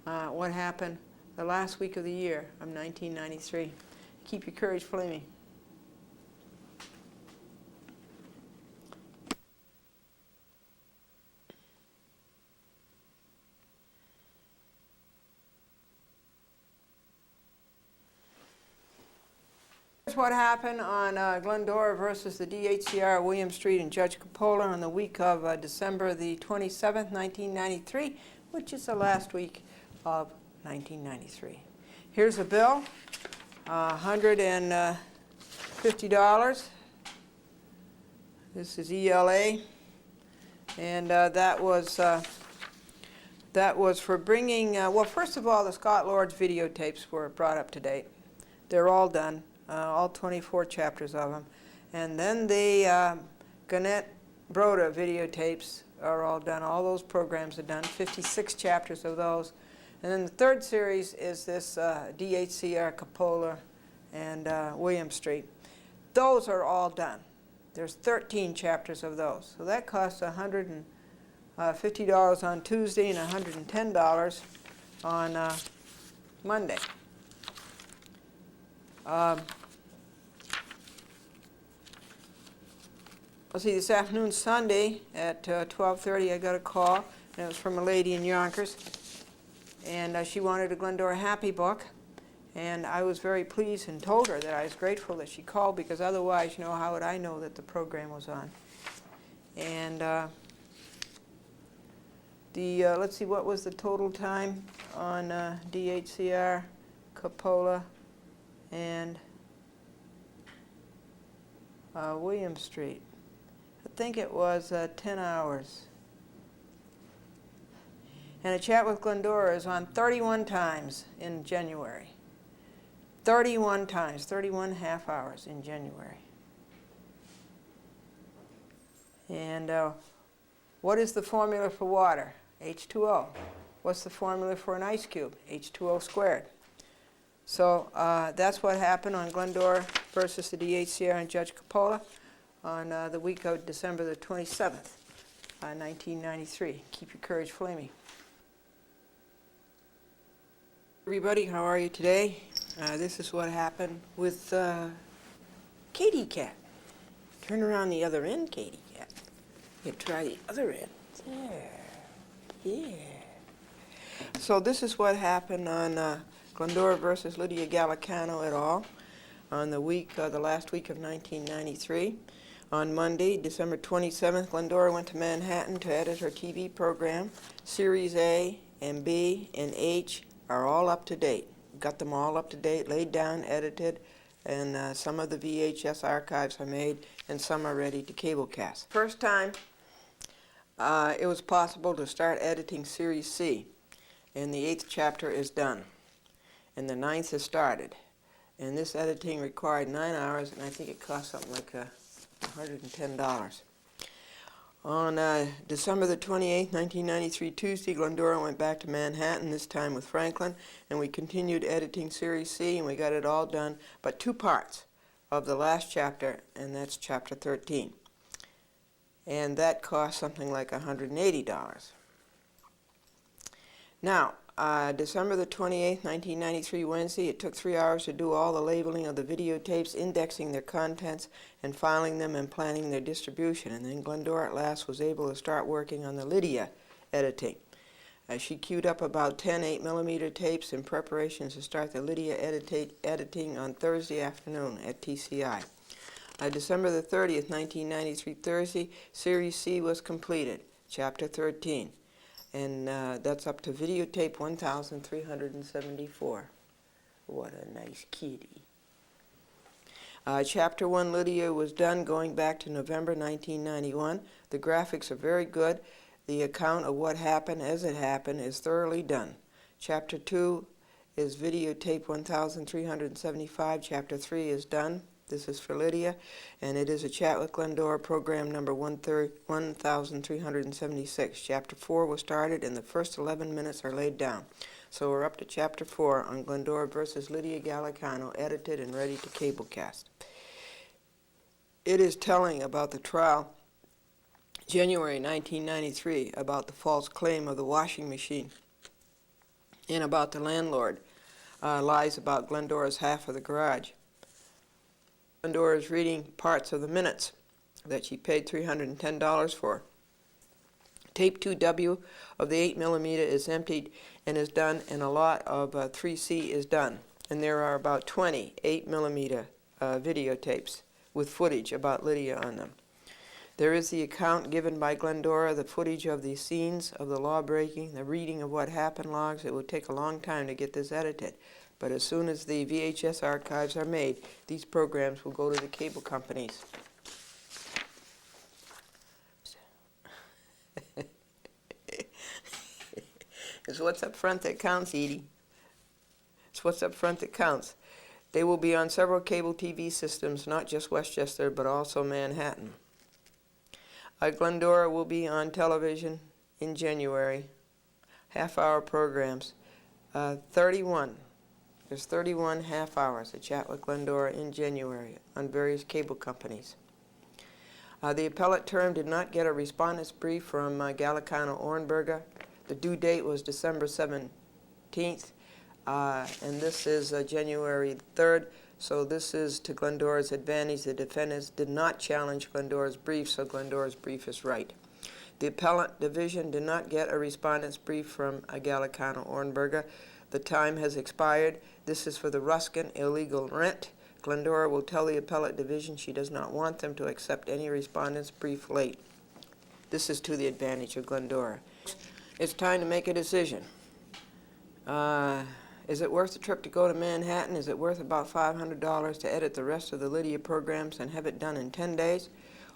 What happened the last week of the year of 1993. Keep your courage flaming. Here's what happened on Glendora versus the DHCR, William Street, and Judge Coppola on the week of December the 27th, 1993, which is the last week of 1993. Here's a bill, $150. This is ELA, and that was for bringing, well, first of all, the Scott Lord's videotapes were brought up to date. They're all done. All 24 chapters of them. And then the Gannett Broda videotapes are all done. All those programs are done, 56 chapters of those. And then the third series is this DHCR Cupola and William Street. Those are all done. There's 13 chapters of those. So that costs $150 on Tuesday and $110 on Monday. Let's see, this afternoon, Sunday, at 12:30, I got a call, and it was from a lady in Yonkers, and she wanted a Glendora Happy book, and I was very pleased and told her that I was grateful that she called, because otherwise, how would I know that the program was on? And let's see, what was the total time on DHCR, Cupola, and William Street? I think it was 10 hours. And A Chat with Glendora is on 31 times in January. 31 times, 31 half hours in January. And what is the formula for water? H2O. What's the formula for an ice cube? H2O squared. So that's what happened on Glendora versus the DHCR and Judge Cupola on the week of December the 27th, 1993. Keep your courage flaming. Everybody, how are you today? This is what happened with Katie Cat. Turn around the other end, Katie Cat. You try the other end. There. Yeah. So this is what happened on Glendora versus Lydia Gallicano et al. On the last week of 1993. On Monday, December 27th, Glendora went to Manhattan to edit her TV program. Series A and B and H are all up to date. Got them all up to date, laid down, edited, and some of the VHS archives are made, and some are ready to cablecast. First time it was possible to start editing Series C, and the 8th chapter is done, and the 9th has started. And this editing required 9 hours, and I think it cost something like $110. On December the 28th, 1993, Tuesday, Glendora went back to Manhattan, this time with Franklin, and we continued editing Series C, and we got it all done, but 2 parts of the last chapter, and that's chapter 13. And that cost something like $180. Now, December the 28th, 1993, Wednesday, it took 3 hours to do all the labeling of the videotapes, indexing their contents, and filing them and planning their distribution. And then Glendora at last was able to start working on the Lydia editing. She queued up about 10 8mm tapes in preparation to start the Lydia editing on Thursday afternoon at TCI. December the 30th, 1993, Thursday, Series C was completed, Chapter 13. And that's up to videotape 1374. What a nice kitty. Chapter 1, Lydia, was done going back to November 1991. The graphics are very good. The account of what happened as it happened is thoroughly done. Chapter 2 is videotape 1375. Chapter 3 is done. This is for Lydia, and it is A Chat with Glendora, program number 1376. Chapter 4 was started, and the first 11 minutes are laid down. So we're up to Chapter 4 on Glendora versus Lydia Gallicano, edited and ready to cablecast. It is telling about the trial, January 1993, about the false claim of the washing machine, and about the landlord, lies about Glendora's half of the garage. Glendora is reading parts of the minutes that she paid $310 for. Tape 2W of the 8mm is emptied and is done, and a lot of 3C is done. And there are about 20 8mm videotapes with footage about Lydia on them. There is the account given by Glendora, the footage of the scenes of the law-breaking, the reading of what happened logs. It would take a long time to get this edited. But as soon as the VHS archives are made, these programs will go to the cable companies. It's what's up front that counts, Edie. It's what's up front that counts. They will be on several cable TV systems, not just Westchester, but also Manhattan. Glendora will be on television in January. Half-hour programs. 31. There's 31 half hours, A Chat with Glendora in January on various cable companies. The appellate term did not get a respondent's brief from Gallicano-Ornberger. The due date was December 17th, and this is January 3rd, so this is to Glendora's advantage. The defendants did not challenge Glendora's brief, so Glendora's brief is right. The appellate division did not get a respondent's brief from Gallicano-Ornberger. The time has expired. This is for the Ruskin illegal rent. Glendora will tell the appellate division she does not want them to accept any respondent's brief late. This is to the advantage of Glendora. It's time to make a decision. Is it worth the trip to go to Manhattan? Is it worth about $500 to edit the rest of the Lydia programs and have it done in 10 days?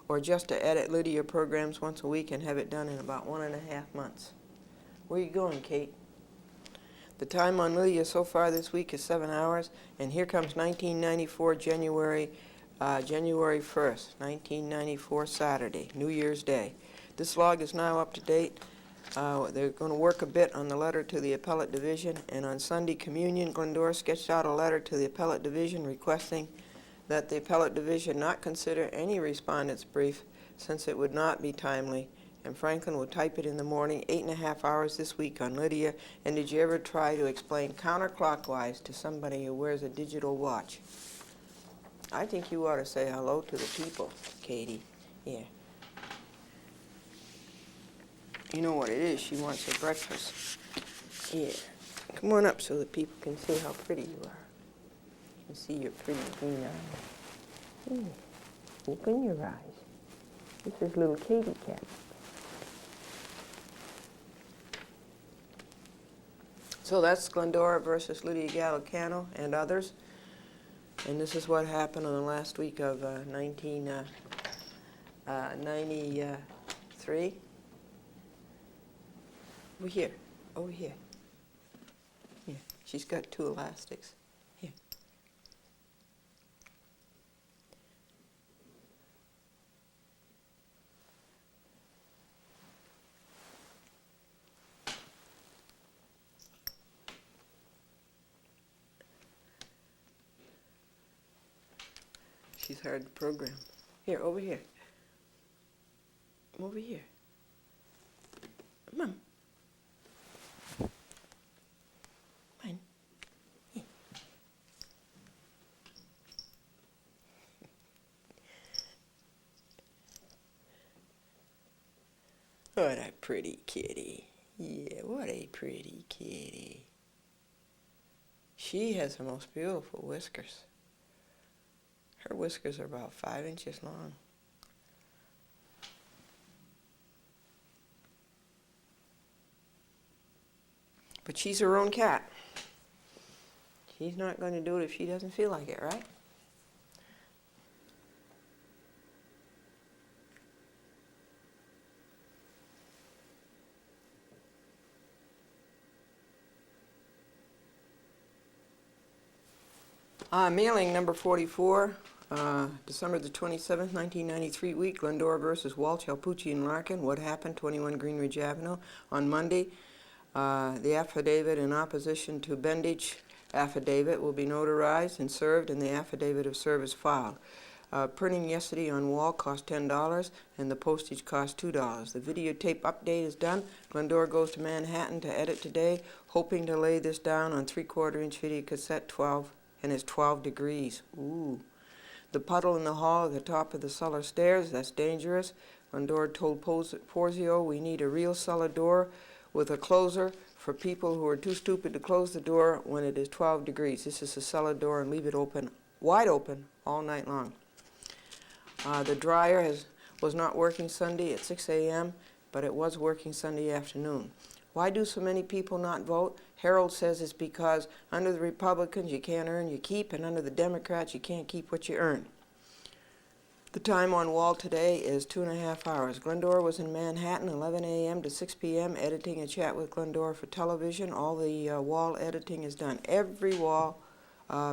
Or just to edit Lydia programs once a week and have it done in about 1.5 months? Where are you going, Kate? The time on Lydia so far this week is 7 hours, and here comes 1994, January 1st, 1994, Saturday, New Year's Day. This log is now up to date. They're going to work a bit on the letter to the appellate division, and on Sunday communion, Glendora sketched out a letter to the appellate division requesting that the appellate division not consider any respondent's brief since it would not be timely, and Franklin will type it in the morning, 8.5 hours this week on Lydia. And did you ever try to explain counterclockwise to somebody who wears a digital watch? I think you ought to say hello to the people, Katie. Yeah. You know what it is. She wants her breakfast. Yeah. Come on up so that people can see how pretty you are. You can see your pretty green eyes. Open your eyes. This is little Katie cat. So that's Glendora versus Lydia Gallicano and others. And this is what happened on the last week of 1993. Over here. Over here. Here. She's got 2 elastics. Here. She's hard to program. Here, over here. Come over here. Come on. Come on. Here. What a pretty kitty. Yeah, what a pretty kitty. She has the most beautiful whiskers. Her whiskers are about 5 inches long. But she's her own cat. She's not going to do it if she doesn't feel like it, right? Mailing number 44, December the 27th, 1993 week, Glendora versus Walsh, Alpucci, and Larkin. What happened? 21 Greenridge Avenue. On Monday, the affidavit in opposition to Bendage affidavit will be notarized and served, and the affidavit of service filed. Printing yesterday on wall cost $10, and the postage cost $2. The videotape update is done. Glendora goes to Manhattan to edit today, hoping to lay this down on 3/4-inch video cassette 12, and it's 12 degrees. Ooh. The puddle in the hall at the top of the cellar stairs, that's dangerous. Glendora told Porzio, we need a real cellar door with a closer for people who are too stupid to close the door when it is 12 degrees. This is a cellar door, and leave it open, wide open, all night long. The dryer was not working Sunday at 6 a.m., but it was working Sunday afternoon. Why do so many people not vote? Harold says it's because under the Republicans you can't earn your keep, and under the Democrats you can't keep what you earn. The time on wall today is 2.5 hours. Glendora was in Manhattan, 11 a.m. to 6 p.m., editing A Chat with Glendora for television. All the wall editing is done. Every wall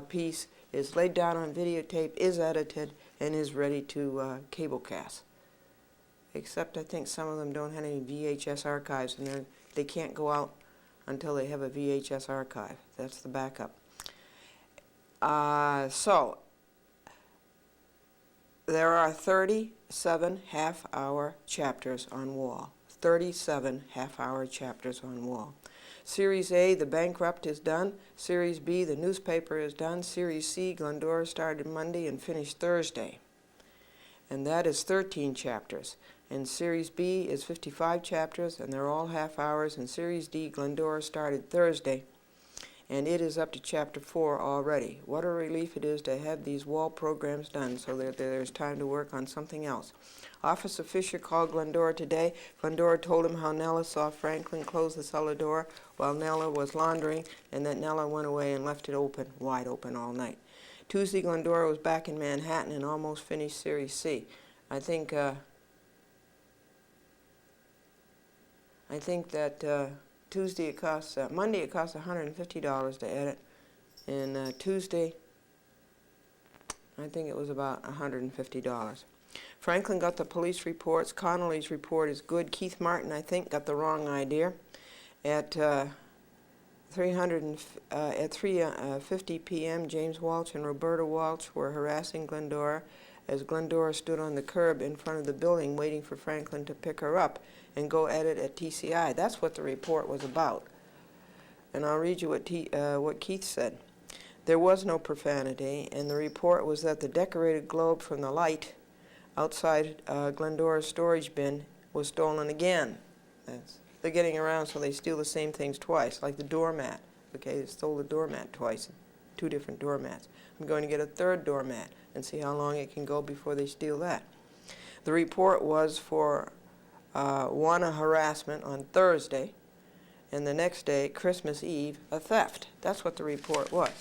piece is laid down on videotape, is edited, and is ready to cablecast. except I think some of them don't have any VHS archives, and they can't go out until they have a VHS archive. That's the backup. So there are 37 half-hour chapters on wall. 37 half-hour chapters on wall. Series A, The Bankrupt, is done. Series B, The Newspaper, is done. Series C, Glendora, started Monday and finished Thursday. And that is 13 chapters. And Series B is 55 chapters, and they're all half hours. And Series D, Glendora, started Thursday, and it is up to Chapter 4 already. What a relief it is to have these wall programs done so that there's time to work on something else. Officer Fisher called Glendora today. Glendora told him how Nella saw Franklin close the cellar door while Nella was laundering, and that Nella went away and left it open, wide open, all night. Tuesday, Glendora was back in Manhattan and almost finished Series C. I think that Tuesday it costs, Monday it costs $150 to edit, and Tuesday I think it was about $150. Franklin got the police reports. Connolly's report is good. Keith Martin, I think, got the wrong idea. At 3:50 p.m., James Walsh and Roberta Walsh were harassing Glendora as Glendora stood on the curb in front of the building waiting for Franklin to pick her up and go edit at TCI. That's what the report was about. And I'll read you what Keith said. There was no profanity, and the report was that the decorated globe from the light outside Glendora's storage bin was stolen again. They're getting around, so they steal the same things twice, like the doormat. Okay, they stole the doormat twice, 2 different doormats. I'm going to get a 3rd doormat and see how long it can go before they steal that. The report was for one, a harassment on Thursday, and the next day, Christmas Eve, a theft. That's what the report was.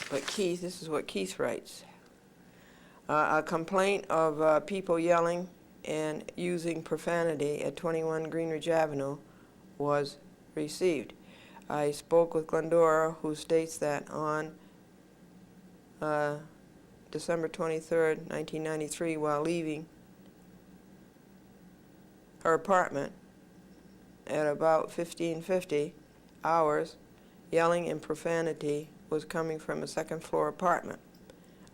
But Keith, this is what Keith writes. A complaint of people yelling and using profanity at 21 Greenridge Avenue was received. I spoke with Glendora, who states that on December 23rd, 1993, while leaving her apartment at about 15:50 hours, yelling and profanity was coming from a 2nd floor apartment.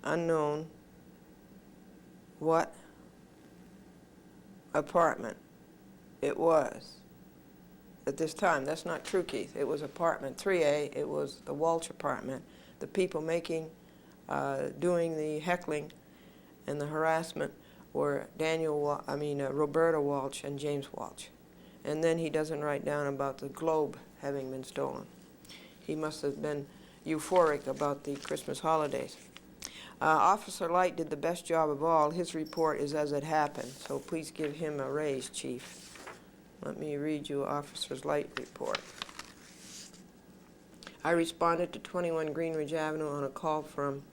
Unknown what apartment it was at this time. That's not true, Keith. It was apartment 3A. It was the Walsh apartment. The people doing the heckling and the harassment were Roberta Walsh and James Walsh. And then he doesn't write down about the globe having been stolen. He must have been euphoric about the Christmas holidays. Officer Light did the best job of all. His report is as it happened, so please give him a raise, Chief. Let me read you Officer Light report. I responded to 21 Greenridge Avenue on a call from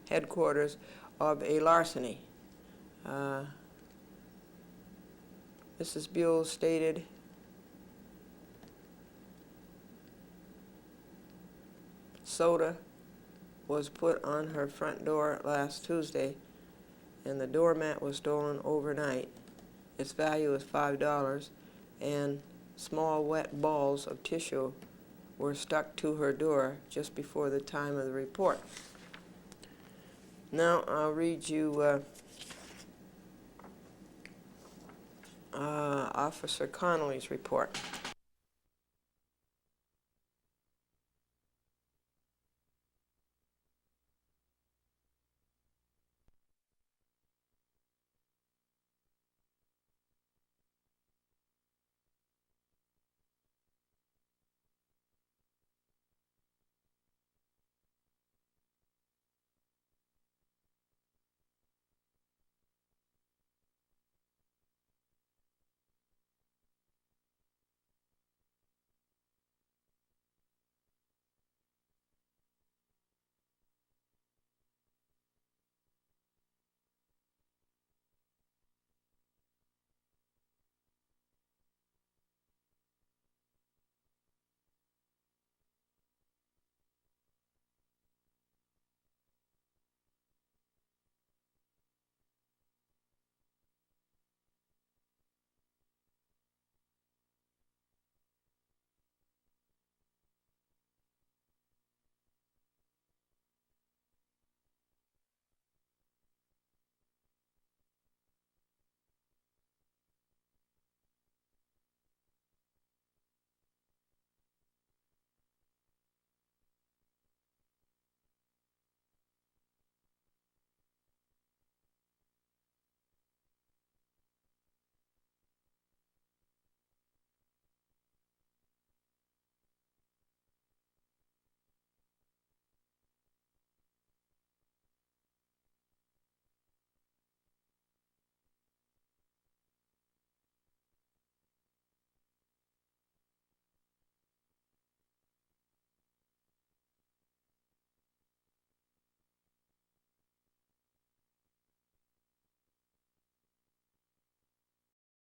headquarters of a larceny. Mrs. Buell stated, soda was put on her front door last Tuesday, and the doormat was stolen overnight. Its value is $5, and small wet balls of tissue were stuck to her door just before the time of the report. Now I'll read you Officer Connolly's report.